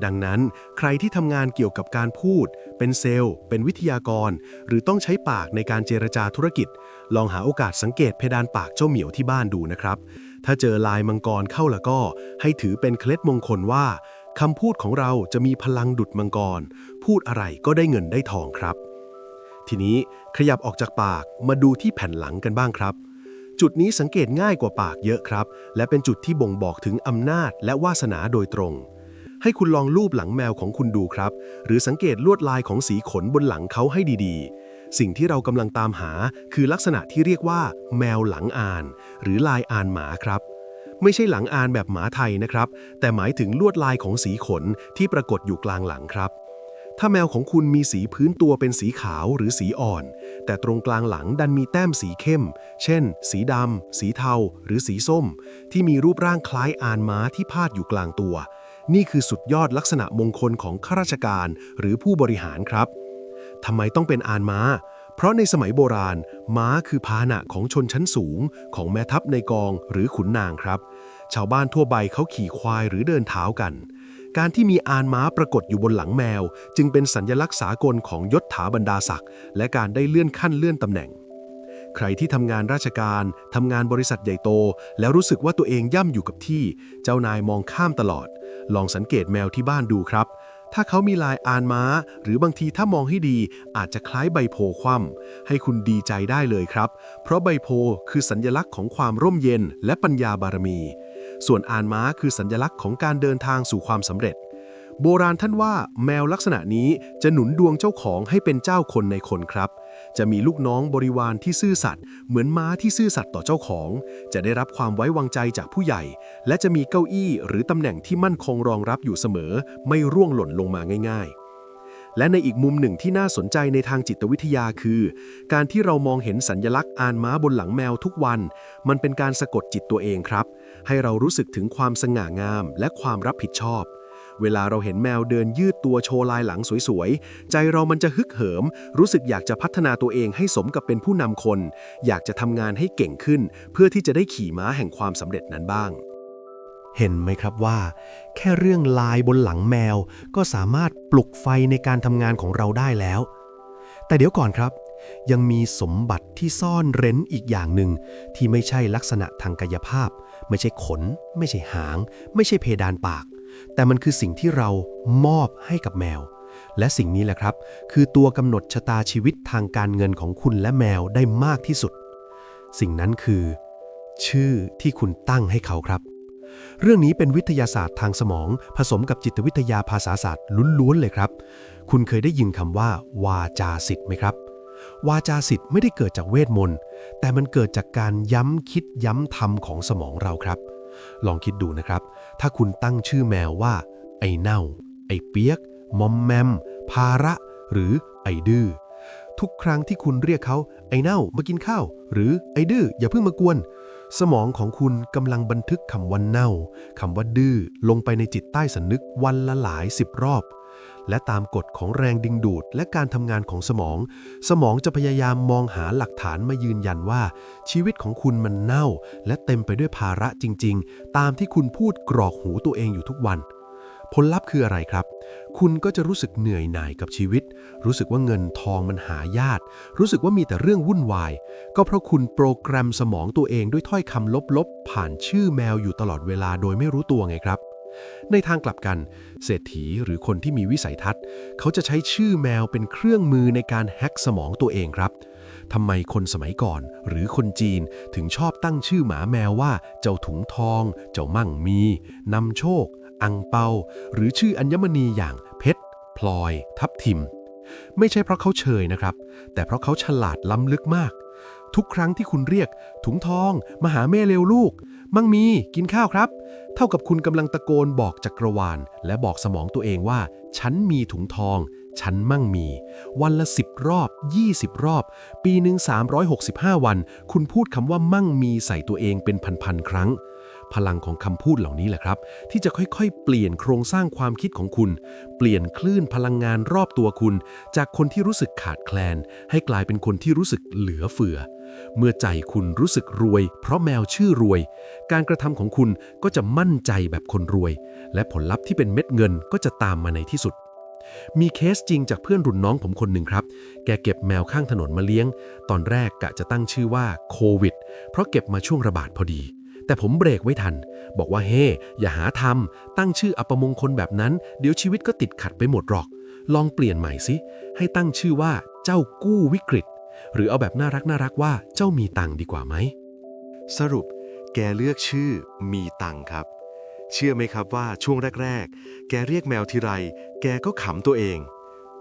Speaker 2: ดังนั้นใครที่ทำงานเกี่ยวกับการพูดเป็นเซลล์เป็นวิทยากรหรือต้องใช้ปากในการเจรจาธุรกิจลองหาโอกาสสังเกตเพดานปากเจ้าเหมียวที่บ้านดูนะครับถ้าเจอลายมังกรเข้าแล้วก็ให้ถือเป็นเคล็ดมงคลว่าคำพูดของเราจะมีพลังดุจมังกรพูดอะไรก็ได้เงินได้ทองครับทีนี้ขยับออกจากปากมาดูที่แผ่นหลังกันบ้างครับจุดนี้สังเกตง่ายกว่าปากเยอะครับและเป็นจุดที่บ่งบอกถึงอำนาจและวาสนาโดยตรงให้คุณลองลูบหลังแมวของคุณดูครับหรือสังเกตลวดลายของสีขนบนหลังเขาให้ดีๆสิ่งที่เรากำลังตามหาคือลักษณะที่เรียกว่าแมวหลังอ่านหรือลายอ่านหมาครับไม่ใช่หลังอ่านแบบหมาไทยนะครับแต่หมายถึงลวดลายของสีขนที่ปรากฏอยู่กลางหลังครับถ้าแมวของคุณมีสีพื้นตัวเป็นสีขาวหรือสีอ่อนแต่ตรงกลางหลังดันมีแต้มสีเข้มเช่นสีดำสีเทาหรือสีส้มที่มีรูปร่างคล้ายอ่านม้าที่พาดอยู่กลางตัวนี่คือสุดยอดลักษณะมงคลของข้าราชการหรือผู้บริหารครับทำไมต้องเป็นอ่านม้าเพราะในสมัยโบราณม้าคือพาหนะของชนชั้นสูงของแม่ทัพในกองหรือขุนนางครับชาวบ้านทั่วไปเขาขี่ควายหรือเดินเท้ากันการที่มีอ่านม้าปรากฏอยู่บนหลังแมวจึงเป็นสัญลักษณ์สากลของยศถาบรรดาศักดิ์และการได้เลื่อนขั้นเลื่อนตำแหน่งใครที่ทำงานราชการทำงานบริษัทใหญ่โตแล้วรู้สึกว่าตัวเองย่ำอยู่กับที่เจ้านายมองข้ามตลอดลองสังเกตแมวที่บ้านดูครับถ้าเขามีลายอ่านม้าหรือบางทีถ้ามองให้ดีอาจจะคล้ายใบโพคว่ำให้คุณดีใจได้เลยครับเพราะใบโพคือสัญลักษณ์ของความร่มเย็นและปัญญาบารมีส่วนอ่านม้าคือสัญลักษณ์ของการเดินทางสู่ความสำเร็จโบราณท่านว่าแมวลักษณะนี้จะหนุนดวงเจ้าของให้เป็นเจ้าคนในคนครับจะมีลูกน้องบริวารที่ซื่อสัตย์เหมือนม้าที่ซื่อสัตย์ต่อเจ้าของจะได้รับความไว้วางใจจากผู้ใหญ่และจะมีเก้าอี้หรือตำแหน่งที่มั่นคงรองรับอยู่เสมอไม่ร่วงหล่นลงมาง่ายๆ และในอีกมุมหนึ่งที่น่าสนใจในทางจิตวิทยาคือการที่เรามองเห็นสัญลักษณ์อานม้าบนหลังแมวทุกวันมันเป็นการสะกดจิตตัวเองครับให้เรารู้สึกถึงความสง่างามและความรับผิดชอบเวลาเราเห็นแมวเดินยืดตัวโชว์ลายหลังสวยๆใจเรามันจะฮึกเหิมรู้สึกอยากจะพัฒนาตัวเองให้สมกับเป็นผู้นำคนอยากจะทำงานให้เก่งขึ้นเพื่อที่จะได้ขี่ม้าแห่งความสำเร็จนั้นบ้างเห็นไหมครับว่าแค่เรื่องลายบนหลังแมวก็สามารถปลุกไฟในการทำงานของเราได้แล้วแต่เดี๋ยวก่อนครับยังมีสมบัติที่ซ่อนเร้นอีกอย่างหนึ่งที่ไม่ใช่ลักษณะทางกายภาพไม่ใช่ขนไม่ใช่หางไม่ใช่เพดานปากแต่มันคือสิ่งที่เรามอบให้กับแมวและสิ่งนี้แหละครับคือตัวกำหนดชะตาชีวิตทางการเงินของคุณและแมวได้มากที่สุดสิ่งนั้นคือชื่อที่คุณตั้งให้เขาครับเรื่องนี้เป็นวิทยาศาสตร์ทางสมองผสมกับจิตวิทยาภาษาศาสตร์ล้วนๆเลยครับคุณเคยได้ยินคำว่าวาจาศิษย์ไหมครับวาจาศิษย์ไม่ได้เกิดจากเวทมนต์แต่มันเกิดจากการย้ำคิดย้ำทำของสมองเราครับลองคิดดูนะครับถ้าคุณตั้งชื่อแมวว่าไอ้เน่าไอ้เปียกมอมแมมภาระหรือไอ้ดื้อทุกครั้งที่คุณเรียกเขาไอ้เน่ามากินข้าวหรือไอ้ดื้ออย่าเพิ่งมากวนสมองของคุณกำลังบันทึกคำว่าเน่าคำว่าดื้อลงไปในจิตใต้สำนึกวันละหลาย10 รอบและตามกฎของแรงดึงดูดและการทำงานของสมองจะพยายามมองหาหลักฐานมายืนยันว่าชีวิตของคุณมันเน่าและเต็มไปด้วยภาระจริงๆตามที่คุณพูดกรอกหูตัวเองอยู่ทุกวันผลลัพธ์คืออะไรครับคุณก็จะรู้สึกเหนื่อยหน่ายกับชีวิตรู้สึกว่าเงินทองมันหายากรู้สึกว่ามีแต่เรื่องวุ่นวายก็เพราะคุณโปรแกรมสมองตัวเองด้วยถ้อยคำลบๆผ่านชื่อแมวอยู่ตลอดเวลาโดยไม่รู้ตัวไงครับในทางกลับกันเศรษฐีหรือคนที่มีวิสัยทัศน์เขาจะใช้ชื่อแมวเป็นเครื่องมือในการแฮ็กสมองตัวเองครับทำไมคนสมัยก่อนหรือคนจีนถึงชอบตั้งชื่อหมาแมวว่าเจ้าถุงทองเจ้ามั่งมีนำโชคอังเปาหรือชื่ออัญมณีอย่างเพชรพลอยทับทิมไม่ใช่เพราะเขาเชยนะครับแต่เพราะเขาฉลาดล้ำลึกมากทุกครั้งที่คุณเรียกถุงทองมาหาแม่เร็วลูกมั่งมีกินข้าวครับเท่ากับคุณกำลังตะโกนบอกจักรวาลและบอกสมองตัวเองว่าฉันมีถุงทองฉันมั่งมีวันละ10 รอบ20 รอบปีหนึ่ง365 วันคุณพูดคำว่ามั่งมีใส่ตัวเองเป็นพันๆครั้งพลังของคำพูดเหล่านี้แหละครับที่จะค่อยๆเปลี่ยนโครงสร้างความคิดของคุณเปลี่ยนคลื่นพลังงานรอบตัวคุณจากคนที่รู้สึกขาดแคลนให้กลายเป็นคนที่รู้สึกเหลือเฟือเมื่อใจคุณรู้สึกรวยเพราะแมวชื่อรวยการกระทำของคุณก็จะมั่นใจแบบคนรวยและผลลัพธ์ที่เป็นเม็ดเงินก็จะตามมาในที่สุดมีเคสจริงจากเพื่อนรุ่นน้องผมคนหนึ่งครับแกเก็บแมวข้างถนนมาเลี้ยงตอนแรกกะจะตั้งชื่อว่าโควิดเพราะเก็บมาช่วงระบาดพอดีแต่ผมเบรกไว้ทันบอกว่าเฮ้อย่าหาทำตั้งชื่ออัปมงคลแบบนั้นเดี๋ยวชีวิตก็ติดขัดไปหมดหรอกลองเปลี่ยนใหม่สิให้ตั้งชื่อว่าเจ้ากู้วิกฤตหรือเอาแบบน่ารักว่าเจ้ามีตังค์ดีกว่าไหมสรุปแกเลือกชื่อมีตังค์ครับเชื่อไหมครับว่าช่วงแรกๆแกเรียกแมวทีไรแกก็ขำตัวเอง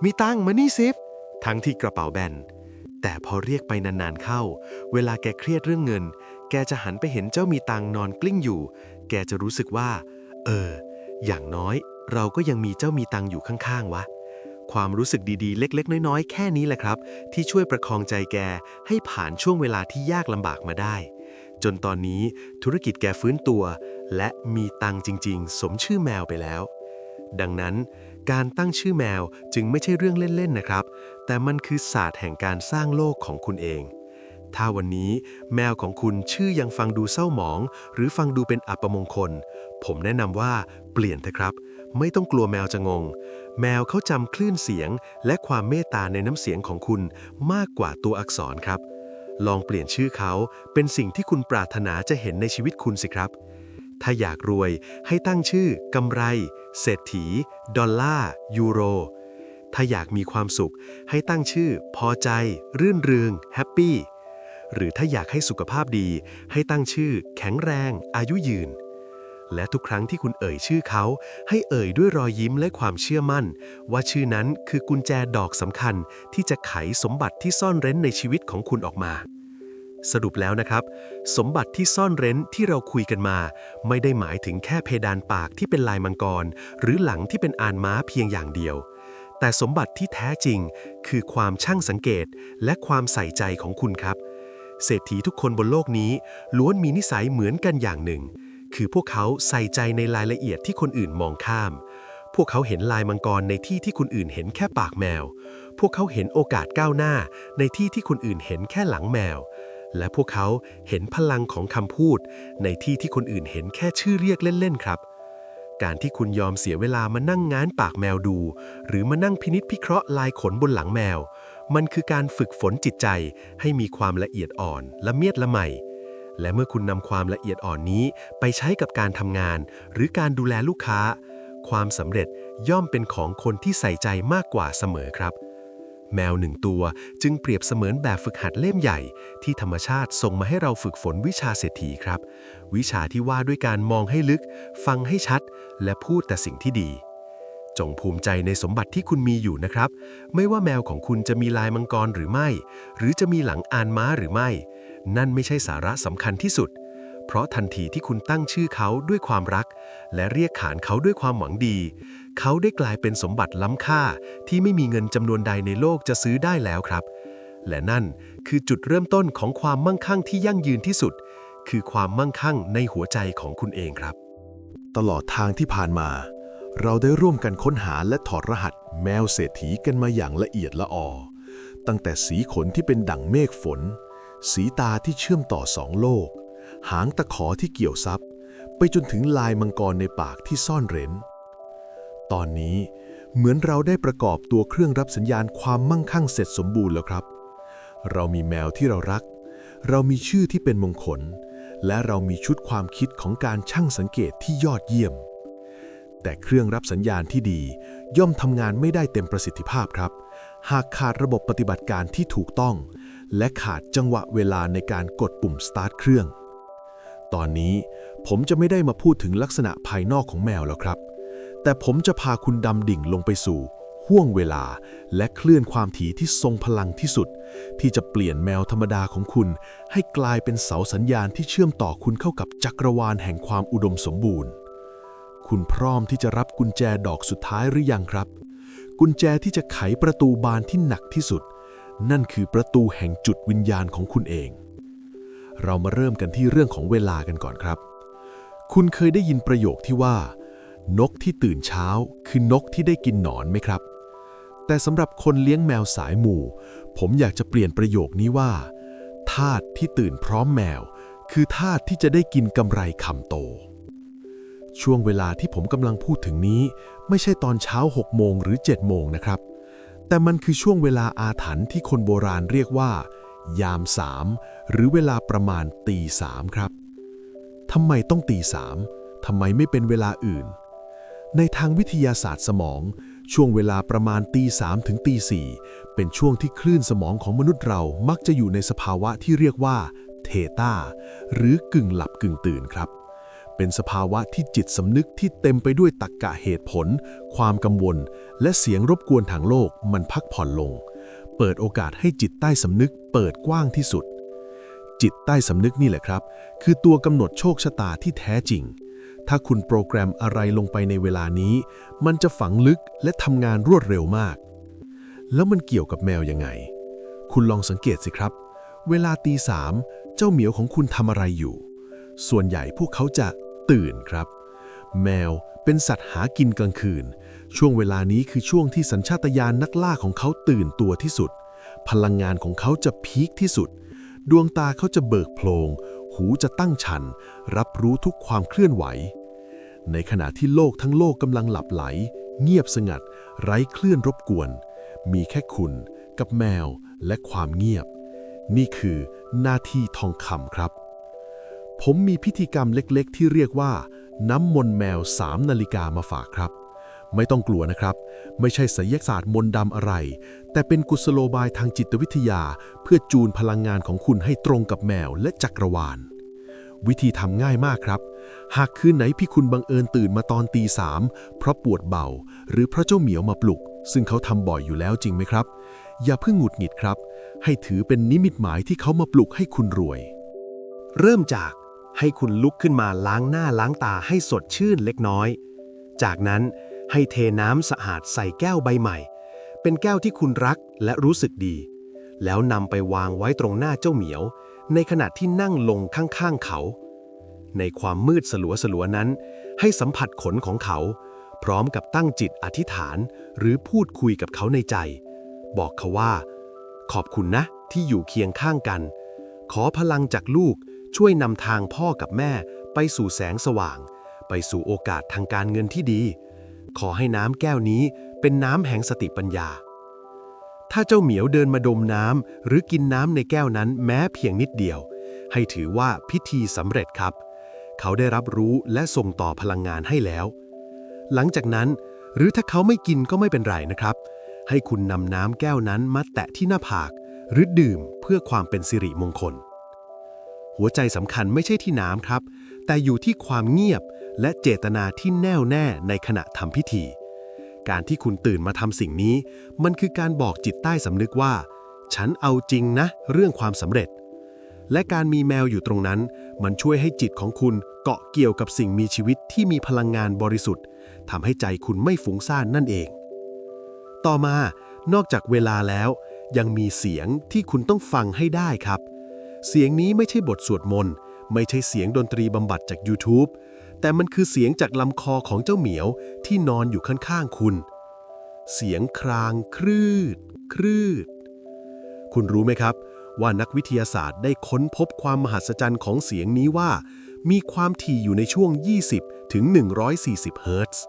Speaker 2: มีตังค์มานี่ซิฟทั้งที่กระเป๋าแบนแต่พอเรียกไปนานๆเข้าเวลาแกเครียดเรื่องเงินแกจะหันไปเห็นเจ้ามีตังค์นอนกลิ้งอยู่แกจะรู้สึกว่าอย่างน้อยเราก็ยังมีเจ้ามีตังค์อยู่ข้างๆวะความรู้สึกดีๆเล็กๆน้อยๆแค่นี้แหละครับที่ช่วยประคองใจแกให้ผ่านช่วงเวลาที่ยากลำบากมาได้จนตอนนี้ธุรกิจแกฟื้นตัวและมีตังค์จริงๆสมชื่อแมวไปแล้วดังนั้นการตั้งชื่อแมวจึงไม่ใช่เรื่องเล่นๆนะครับแต่มันคือศาสตร์แห่งการสร้างโลกของคุณเองถ้าวันนี้แมวของคุณชื่อยังฟังดูเศร้าหมองหรือฟังดูเป็นอัปมงคลผมแนะนำว่าเปลี่ยนเถอะครับไม่ต้องกลัวแมวจะงงแมวเขาจำคลื่นเสียงและความเมตตาในน้ำเสียงของคุณมากกว่าตัวอักษรครับลองเปลี่ยนชื่อเขาเป็นสิ่งที่คุณปรารถนาจะเห็นในชีวิตคุณสิครับถ้าอยากรวยให้ตั้งชื่อกำไรเศรษฐีดอลลาร์ยูโรถ้าอยากมีความสุขให้ตั้งชื่อพอใจรื่นเริงแฮปปี้หรือถ้าอยากให้สุขภาพดีให้ตั้งชื่อแข็งแรงอายุยืนและทุกครั้งที่คุณเอ่ยชื่อเขาให้เอ่ยด้วยรอยยิ้มและความเชื่อมั่นว่าชื่อนั้นคือกุญแจดอกสำคัญที่จะไขสมบัติที่ซ่อนเร้นในชีวิตของคุณออกมาสรุปแล้วนะครับสมบัติที่ซ่อนเร้นที่เราคุยกันมาไม่ได้หมายถึงแค่เพดานปากที่เป็นลายมังกรหรือหลังที่เป็นอานม้าเพียงอย่างเดียวแ แต่สมบัติที่แท้จริงคือความช่างสังเกตและความใส่ใจของคุณครับเศรษฐีทุกคนบนโลกนี้ล้วนมีนิสัยเหมือนกันอย่างหนึ่งคือพวกเขาใส่ใจในรายละเอียดที่คนอื่นมองข้ามพวกเขาเห็นลายมังกรในที่ที่คนอื่นเห็นแค่ปากแมวพวกเขาเห็นโอกาสก้าวหน้าในที่ที่คนอื่นเห็นแค่หลังแมวและพวกเขาเห็นพลังของคำพูดในที่ที่คนอื่นเห็นแค่ชื่อเรียกเล่นๆครับการที่คุณยอมเสียเวลามานั่งง้างปากแมวดูหรือมานั่งพินิจพิเคราะห์ลายขนบนหลังแมวมันคือการฝึกฝนจิตใจให้มีความละเอียดอ่อนละเมียดละไมและเมื่อคุณนำความละเอียดอ่อนนี้ไปใช้กับการทำงานหรือการดูแลลูกค้าความสำเร็จย่อมเป็นของคนที่ใส่ใจมากกว่าเสมอครับแมวหนึ่งตัวจึงเปรียบเสมือนแบบฝึกหัดเล่มใหญ่ที่ธรรมชาติส่งมาให้เราฝึกฝนวิชาเศรษฐีครับวิชาที่ว่าด้วยการมองให้ลึกฟังให้ชัดและพูดแต่สิ่งที่ดีจงภูมิใจในสมบัติที่คุณมีอยู่นะครับไม่ว่าแมวของคุณจะมีลายมังกรหรือไม่หรือจะมีหลังอานม้าหรือไม่นั่นไม่ใช่สาระสำคัญที่สุดเพราะทันทีที่คุณตั้งชื่อเขาด้วยความรักและเรียกขานเขาด้วยความหวังดีเขาได้กลายเป็นสมบัติล้ำค่าที่ไม่มีเงินจำนวนใดในโลกจะซื้อได้แล้วครับและนั่นคือจุดเริ่มต้นของความมั่งคั่งที่ยั่งยืนที่สุดคือความมั่งคั่งในหัวใจของคุณเองครับ
Speaker 3: ตลอดทางที่ผ่านมาเราได้ร่วมกันค้นหาและถอดรหัสแมวเศรษฐีกันมาอย่างละเอียดละออตั้งแต่สีขนที่เป็นดั่งเมฆฝนสีตาที่เชื่อมต่อสองโลกหางตะขอที่เกี่ยวซับไปจนถึงลายมังกรในปากที่ซ่อนเร้นตอนนี้เหมือนเราได้ประกอบตัวเครื่องรับสัญญาณความมั่งคั่งเสร็จสมบูรณ์แล้วครับเรามีแมวที่เรารักเรามีชื่อที่เป็นมงคลและเรามีชุดความคิดของการชั่งสังเกตที่ยอดเยี่ยมแต่เครื่องรับสัญญาณที่ดีย่อมทำงานไม่ได้เต็มประสิทธิภาพครับหากขาดระบบปฏิบัติการที่ถูกต้องและขาดจังหวะเวลาในการกดปุ่มสตาร์ทเครื่องตอนนี้ผมจะไม่ได้มาพูดถึงลักษณะภายนอกของแมวแล้วครับแต่ผมจะพาคุณดำดิ่งลงไปสู่ห้วงเวลาและคลื่นความถี่ที่ทรงพลังที่สุดที่จะเปลี่ยนแมวธรรมดาของคุณให้กลายเป็นเสาสัญญาณที่เชื่อมต่อคุณเข้ากับจักรวาลแห่งความอุดมสมบูรณ์คุณพร้อมที่จะรับกุญแจดอกสุดท้ายหรือยังครับกุญแจที่จะไขประตูบานที่หนักที่สุดนั่นคือประตูแห่งจุดวิญญาณของคุณเองเรามาเริ่มกันที่เรื่องของเวลากันก่อนครับคุณเคยได้ยินประโยคที่ว่านกที่ตื่นเช้าคือนกที่ได้กินหนอนไหมครับแต่สำหรับคนเลี้ยงแมวสายหมู่ผมอยากจะเปลี่ยนประโยคนี้ว่าทาสที่ตื่นพร้อมแมวคือทาสที่จะได้กินกำไรคำโตช่วงเวลาที่ผมกำลังพูดถึงนี้ไม่ใช่ตอนเช้า6 โมงหรือ7 โมงนะครับแต่มันคือช่วงเวลาอาถรรพ์ที่คนโบราณเรียกว่ายาม3หรือเวลาประมาณตี3ครับทำไมต้องตี3ทำไมไม่เป็นเวลาอื่นในทางวิทยาศาสตร์สมองช่วงเวลาประมาณตี3ถึงตี4เป็นช่วงที่คลื่นสมองของมนุษย์เรามักจะอยู่ในสภาวะที่เรียกว่าเทตาหรือกึ่งหลับกึ่งตื่นครับเป็นสภาวะที่จิตสำนึกที่เต็มไปด้วยตรรกะเหตุผลความกังวลและเสียงรบกวนทางโลกมันพักผ่อนลงเปิดโอกาสให้จิตใต้สำนึกเปิดกว้างที่สุดจิตใต้สำนึกนี่แหละครับคือตัวกำหนดโชคชะตาที่แท้จริงถ้าคุณโปรแกรมอะไรลงไปในเวลานี้มันจะฝังลึกและทำงานรวดเร็วมากแล้วมันเกี่ยวกับแมวยังไงคุณลองสังเกตสิครับเวลาตี3เจ้าเหมียวของคุณทำอะไรอยู่ส่วนใหญ่พวกเขาจะตื่นครับแมวเป็นสัตว์หากินกลางคืนช่วงเวลานี้คือช่วงที่สัญชาตญาณนักล่าของเขาตื่นตัวที่สุดพลังงานของเขาจะพีคที่สุดดวงตาเขาจะเบิกโพลงหูจะตั้งชันรับรู้ทุกความเคลื่อนไหวในขณะที่โลกทั้งโลกกำลังหลับไหลเงียบสงัดไร้คลื่นรบกวนมีแค่คุณกับแมวและความเงียบนี่คือหน้าที่ทองคำครับผมมีพิธีกรรมเล็กๆที่เรียกว่าน้ำมนต์แมว3 นาฬิกามาฝากครับไม่ต้องกลัวนะครับไม่ใช่ไสยศาสตร์มนต์ดำอะไรแต่เป็นกุศโลบายทางจิตวิทยาเพื่อจูนพลังงานของคุณให้ตรงกับแมวและจักรวาลวิธีทำง่ายมากครับหากคืนไหนพี่คุณบังเอิญตื่นมาตอนตี3เพราะปวดเบาหรือเพราะเจ้าเหมียวมาปลุกซึ่งเขาทำบ่อยอยู่แล้วจริงไหมครับอย่าเพิ่งหงุดหงิดครับให้ถือเป็นนิมิตหมายที่เขามาปลุกให้คุณรวย
Speaker 2: เริ่มจากให้คุณลุกขึ้นมาล้างหน้าล้างตาให้สดชื่นเล็กน้อยจากนั้นให้เทน้ำสะอาดใส่แก้วใบใหม่ เป็นแก้วที่คุณรักและรู้สึกดี แล้วนำไปวางไว้ตรงหน้าเจ้าเหมียวในขณะที่นั่งลงข้างๆเขา ในความมืดสลัวๆนั้นให้สัมผัสขนของเขา พร้อมกับตั้งจิตอธิษฐานหรือพูดคุยกับเขาในใจ บอกเขาว่าขอบคุณนะที่อยู่เคียงข้างกัน ขอพลังจากลูกช่วยนำทางพ่อกับแม่ไปสู่แสงสว่าง ไปสู่โอกาสทางการเงินที่ดี ขอให้น้ำแก้วนี้เป็นน้ำแห่งสติปัญญา ถ้าเจ้าเหมียวเดินมาดมน้ำหรือกินน้ำในแก้วนั้นแม้เพียงนิดเดียว ให้ถือว่าพิธีสำเร็จครับ เขาได้รับรู้และส่งต่อพลังงานให้แล้ว หลังจากนั้นหรือถ้าเขาไม่กินก็ไม่เป็นไรนะครับ ให้คุณนำน้ำแก้วนั้นมาแตะที่หน้าผากหรือดื่มเพื่อความเป็นสิริมงคล หัวใจสำคัญไม่ใช่ที่น้ำครับ แต่อยู่ที่ความเงียบและเจตนาที่แน่วแน่ในขณะทำพิธี การที่คุณตื่นมาทำสิ่งนี้มันคือการบอกจิตใต้สำนึกว่าฉันเอาจริงนะเรื่องความสำเร็จ และการมีแมวอยู่ตรงนั้นมันช่วยให้จิตของคุณเกาะเกี่ยวกับสิ่งมีชีวิตที่มีพลังงานบริสุทธิ์ทำให้ใจคุณไม่ฟุ้งซ่านนั่นเอง ต่อมานอกจากเวลาแล้วยังมีเสียงที่คุณต้องฟังให้ได้ครับ เสียงนี้ไม่ใช่บทสวดมนต์ไม่ใช่เสียงดนตรีบำบัดจาก YouTube แต่มันคือเสียงจากลำคอของเจ้าเหมียวที่นอนอยู่ข้างๆคุณ เสียงครางครืดครืดคุณรู้ไหมครับว่านักวิทยาศาสตร์ได้ค้นพบความมหัศจรรย์ของเสียงนี้ว่ามีความถี่อยู่ในช่วง 20 ถึง 140 เฮิรตซ์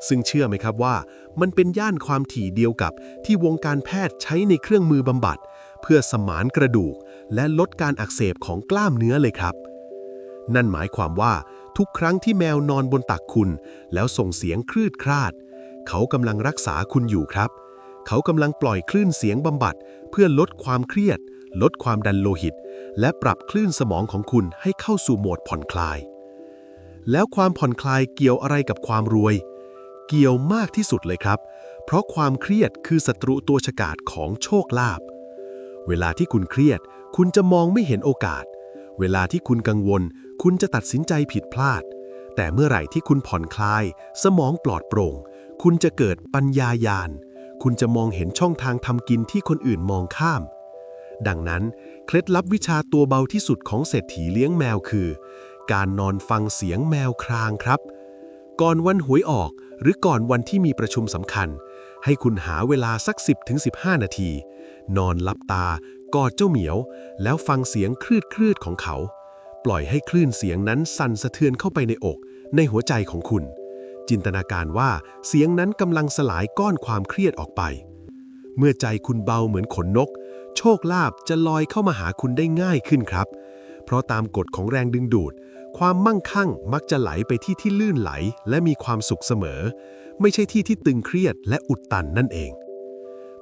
Speaker 2: ซึ่งเชื่อไหมครับว่ามันเป็นย่านความถี่เดียวกับที่วงการแพทย์ใช้ในเครื่องมือบำบัดเพื่อสมานกระดูกและลดการอักเสบของกล้ามเนื้อเลยครับ นั่นหมายความว่าทุกครั้งที่แมวนอนบนตักคุณแล้วส่งเสียงครืดคราดเขากำลังรักษาคุณอยู่ครับ เขากำลังปล่อยคลื่นเสียงบำบัดเพื่อลดความเครียดลดความดันโลหิตและปรับคลื่นสมองของคุณให้เข้าสู่โหมดผ่อนคลายแล้วความผ่อนคลายเกี่ยวอะไรกับความรวยเกี่ยวมากที่สุดเลยครับเพราะความเครียดคือศัตรูตัวฉกาจของโชคลาภเวลาที่คุณเครียดคุณจะมองไม่เห็นโอกาสเวลาที่คุณกังวลคุณจะตัดสินใจผิดพลาดแต่เมื่อไหร่ที่คุณผ่อนคลายสมองปลอดโปร่งคุณจะเกิดปัญญาญาณคุณจะมองเห็นช่องทางทำกินที่คนอื่นมองข้ามดังนั้นเคล็ดลับวิชาตัวเบาที่สุดของเศรษฐีเลี้ยงแมวคือการนอนฟังเสียงแมวครางครับก่อนวันหวยออกหรือก่อนวันที่มีประชุมสำคัญให้คุณหาเวลาสัก 10-15 นาทีนอนหลับตากอดเจ้าเหมียวแล้วฟังเสียงคลืดๆของเขาปล่อยให้คลื่นเสียงนั้นสั่นสะเทือนเข้าไปในอกในหัวใจของคุณจินตนาการว่าเสียงนั้นกำลังสลายก้อนความเครียดออกไปเมื่อใจคุณเบาเหมือนขนนกโชคลาภจะลอยเข้ามาหาคุณได้ง่ายขึ้นครับเพราะตามกฎของแรงดึงดูดความมั่งคั่งมักจะไหลไปที่ที่ลื่นไหลและมีความสุขเสมอไม่ใช่ที่ที่ตึงเครียดและอุดตันนั่นเอง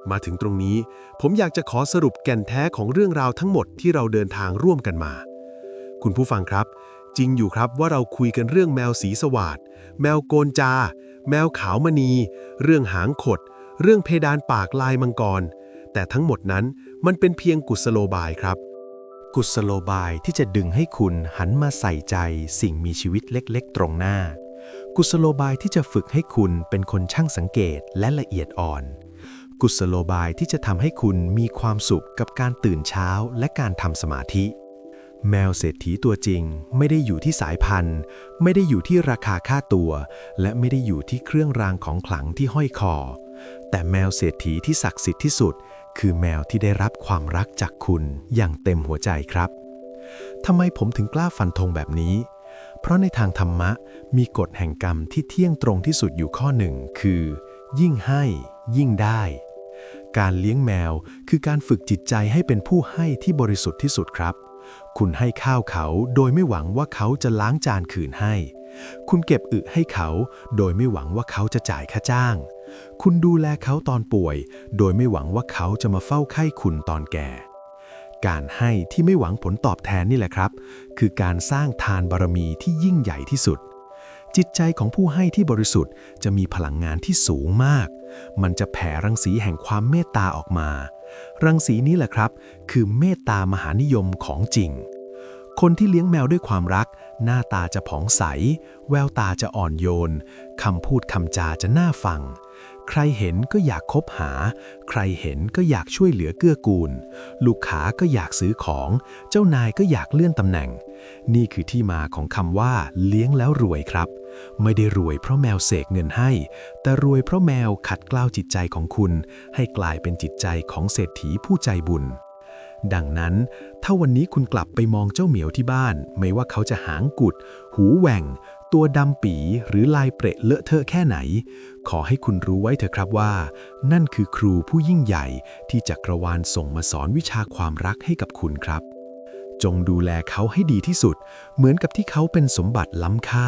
Speaker 2: มาถึงตรงนี้ผมอยากจะขอสรุปแก่นแท้ของเรื่องราวทั้งหมดที่เราเดินทางร่วมกันมาคุณผู้ฟังครับจริงอยู่ครับว่าเราคุยกันเรื่องแมวสีสวาดแมวโกนจาแมวขาวมณีเรื่องหางขดเรื่องเพดานปากลายมังกรแต่ทั้งหมดนั้นมันเป็นเพียงกุศโลบายครับกุศโลบายที่จะดึงให้คุณหันมาใส่ใจสิ่งมีชีวิตเล็กๆตรงหน้ากุศโลบายที่จะฝึกให้คุณเป็นคนช่างสังเกตและละเอียดอ่อนกุศโลบายที่จะทำให้คุณมีความสุขกับการตื่นเช้าและการทำสมาธิแมวเศรษฐีตัวจริงไม่ได้อยู่ที่สายพันธุ์ไม่ได้อยู่ที่ราคาค่าตัวและไม่ได้อยู่ที่เครื่องรางของขลังที่ห้อยคอแต่แมวเศรษฐีที่ศักดิ์สิทธิ์ที่สุดคือแมวที่ได้รับความรักจากคุณอย่างเต็มหัวใจครับทำไมผมถึงกล้าฟันธงแบบนี้เพราะในทางธรรมะมีกฎแห่งกรรมที่เที่ยงตรงที่สุดอยู่ข้อหนึ่งคือยิ่งให้ยิ่งได้การเลี้ยงแมวคือการฝึกจิตใจให้เป็นผู้ให้ที่บริสุทธิ์ที่สุดครับคุณให้ข้าวเขาโดยไม่หวังว่าเขาจะล้างจานคืนให้คุณเก็บอึให้เขาโดยไม่หวังว่าเขาจะจ่ายค่าจ้างคุณดูแลเขาตอนป่วยโดยไม่หวังว่าเขาจะมาเฝ้าไข้คุณตอนแก่การให้ที่ไม่หวังผลตอบแทนนี่แหละครับคือการสร้างทานบารมีที่ยิ่งใหญ่ที่สุดจิตใจของผู้ให้ที่บริสุทธิ์จะมีพลังงานที่สูงมากมันจะแผ่รังสีแห่งความเมตตาออกมารังสีนี้แหละครับคือเมตตามหานิยมของจริงคนที่เลี้ยงแมวด้วยความรัก หน้าตาจะผ่องใสแววตาจะอ่อนโยนคำพูดคำจาจะน่าฟังใครเห็นก็อยากคบหาใครเห็นก็อยากช่วยเหลือเกื้อกูลลูกค้าก็อยากซื้อของเจ้านายก็อยากเลื่อนตำแหน่งนี่คือที่มาของคำว่าเลี้ยงแล้วรวยครับไม่ได้รวยเพราะแมวเสกเงินให้แต่รวยเพราะแมวขัดเกลาจิตใจของคุณให้กลายเป็นจิตใจของเศรษฐีผู้ใจบุญดังนั้นถ้าวันนี้คุณกลับไปมองเจ้าเหมียวที่บ้านไม่ว่าเขาจะหางกุดหูแหว่งตัวดำปีหรือลายเปรอะเลอะเทอะแค่ไหนขอให้คุณรู้ไว้เถอะครับว่านั่นคือครูผู้ยิ่งใหญ่ที่จักรวาลส่งมาสอนวิชาความรักให้กับคุณครับจงดูแลเขาให้ดีที่สุดเหมือนกับที่เขาเป็นสมบัติล้ำค่า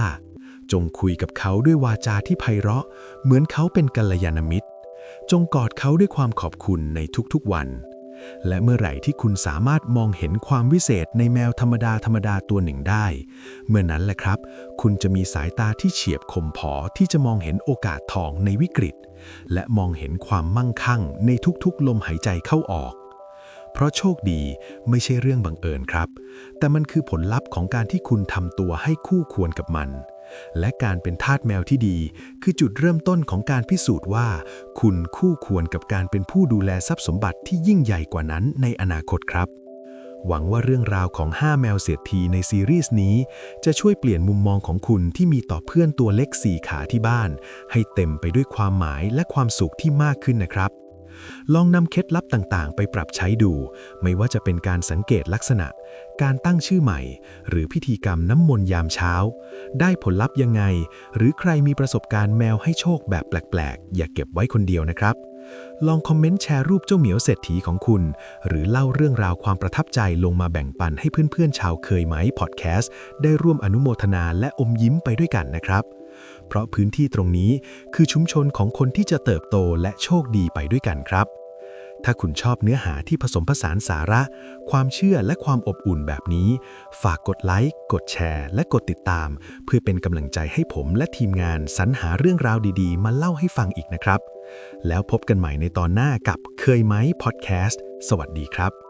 Speaker 2: จงคุยกับเขาด้วยวาจาที่ไพเราะเหมือนเขาเป็นกัลยาณมิตรจงกอดเขาด้วยความขอบคุณในทุกๆวันและเมื่อไหร่ที่คุณสามารถมองเห็นความวิเศษในแมวธรรมดาตัวหนึ่งได้เมื่อนั้นแหละครับคุณจะมีสายตาที่เฉียบคมพอที่จะมองเห็นโอกาสทองในวิกฤตและมองเห็นความมั่งคั่งในทุกๆลมหายใจเข้าออกเพราะโชคดีไม่ใช่เรื่องบังเอิญครับแต่มันคือผลลัพธ์ของการที่คุณทำตัวให้คู่ควรกับมันและการเป็นทาสแมวที่ดีคือจุดเริ่มต้นของการพิสูจน์ว่าคุณคู่ควรกับการเป็นผู้ดูแลทรัพย์สมบัติที่ยิ่งใหญ่กว่านั้นในอนาคตครับหวังว่าเรื่องราวของ5แมวเศรษฐีในซีรีส์นี้จะช่วยเปลี่ยนมุมมองของคุณที่มีต่อเพื่อนตัวเล็ก4ขาที่บ้านให้เต็มไปด้วยความหมายและความสุขที่มากขึ้นนะครับลองนำเคล็ดลับต่างๆไปปรับใช้ดูไม่ว่าจะเป็นการสังเกตลักษณะการตั้งชื่อใหม่หรือพิธีกรรมน้ำมนต์ยามเช้าได้ผลลัพธ์ยังไงหรือใครมีประสบการณ์แมวให้โชคแบบแปลกๆอย่าเก็บไว้คนเดียวนะครับลองคอมเมนต์แชร์รูปเจ้าเหมียวเศรษฐีของคุณหรือเล่าเรื่องราวความประทับใจลงมาแบ่งปันให้เพื่อนๆชาวเคยไหมพอดแคสต์ได้ร่วมอนุโมทนาและอมยิ้มไปด้วยกันนะครับเพราะพื้นที่ตรงนี้คือชุมชนของคนที่จะเติบโตและโชคดีไปด้วยกันครับถ้าคุณชอบเนื้อหาที่ผสมผสานสาระความเชื่อและความอบอุ่นแบบนี้ฝากกดไลค์กดแชร์และกดติดตามเพื่อเป็นกำลังใจให้ผมและทีมงานสรรหาเรื่องราวดีๆมาเล่าให้ฟังอีกนะครับแล้วพบกันใหม่ในตอนหน้ากับเคยไหมพอดแคสต์สวัสดีครับ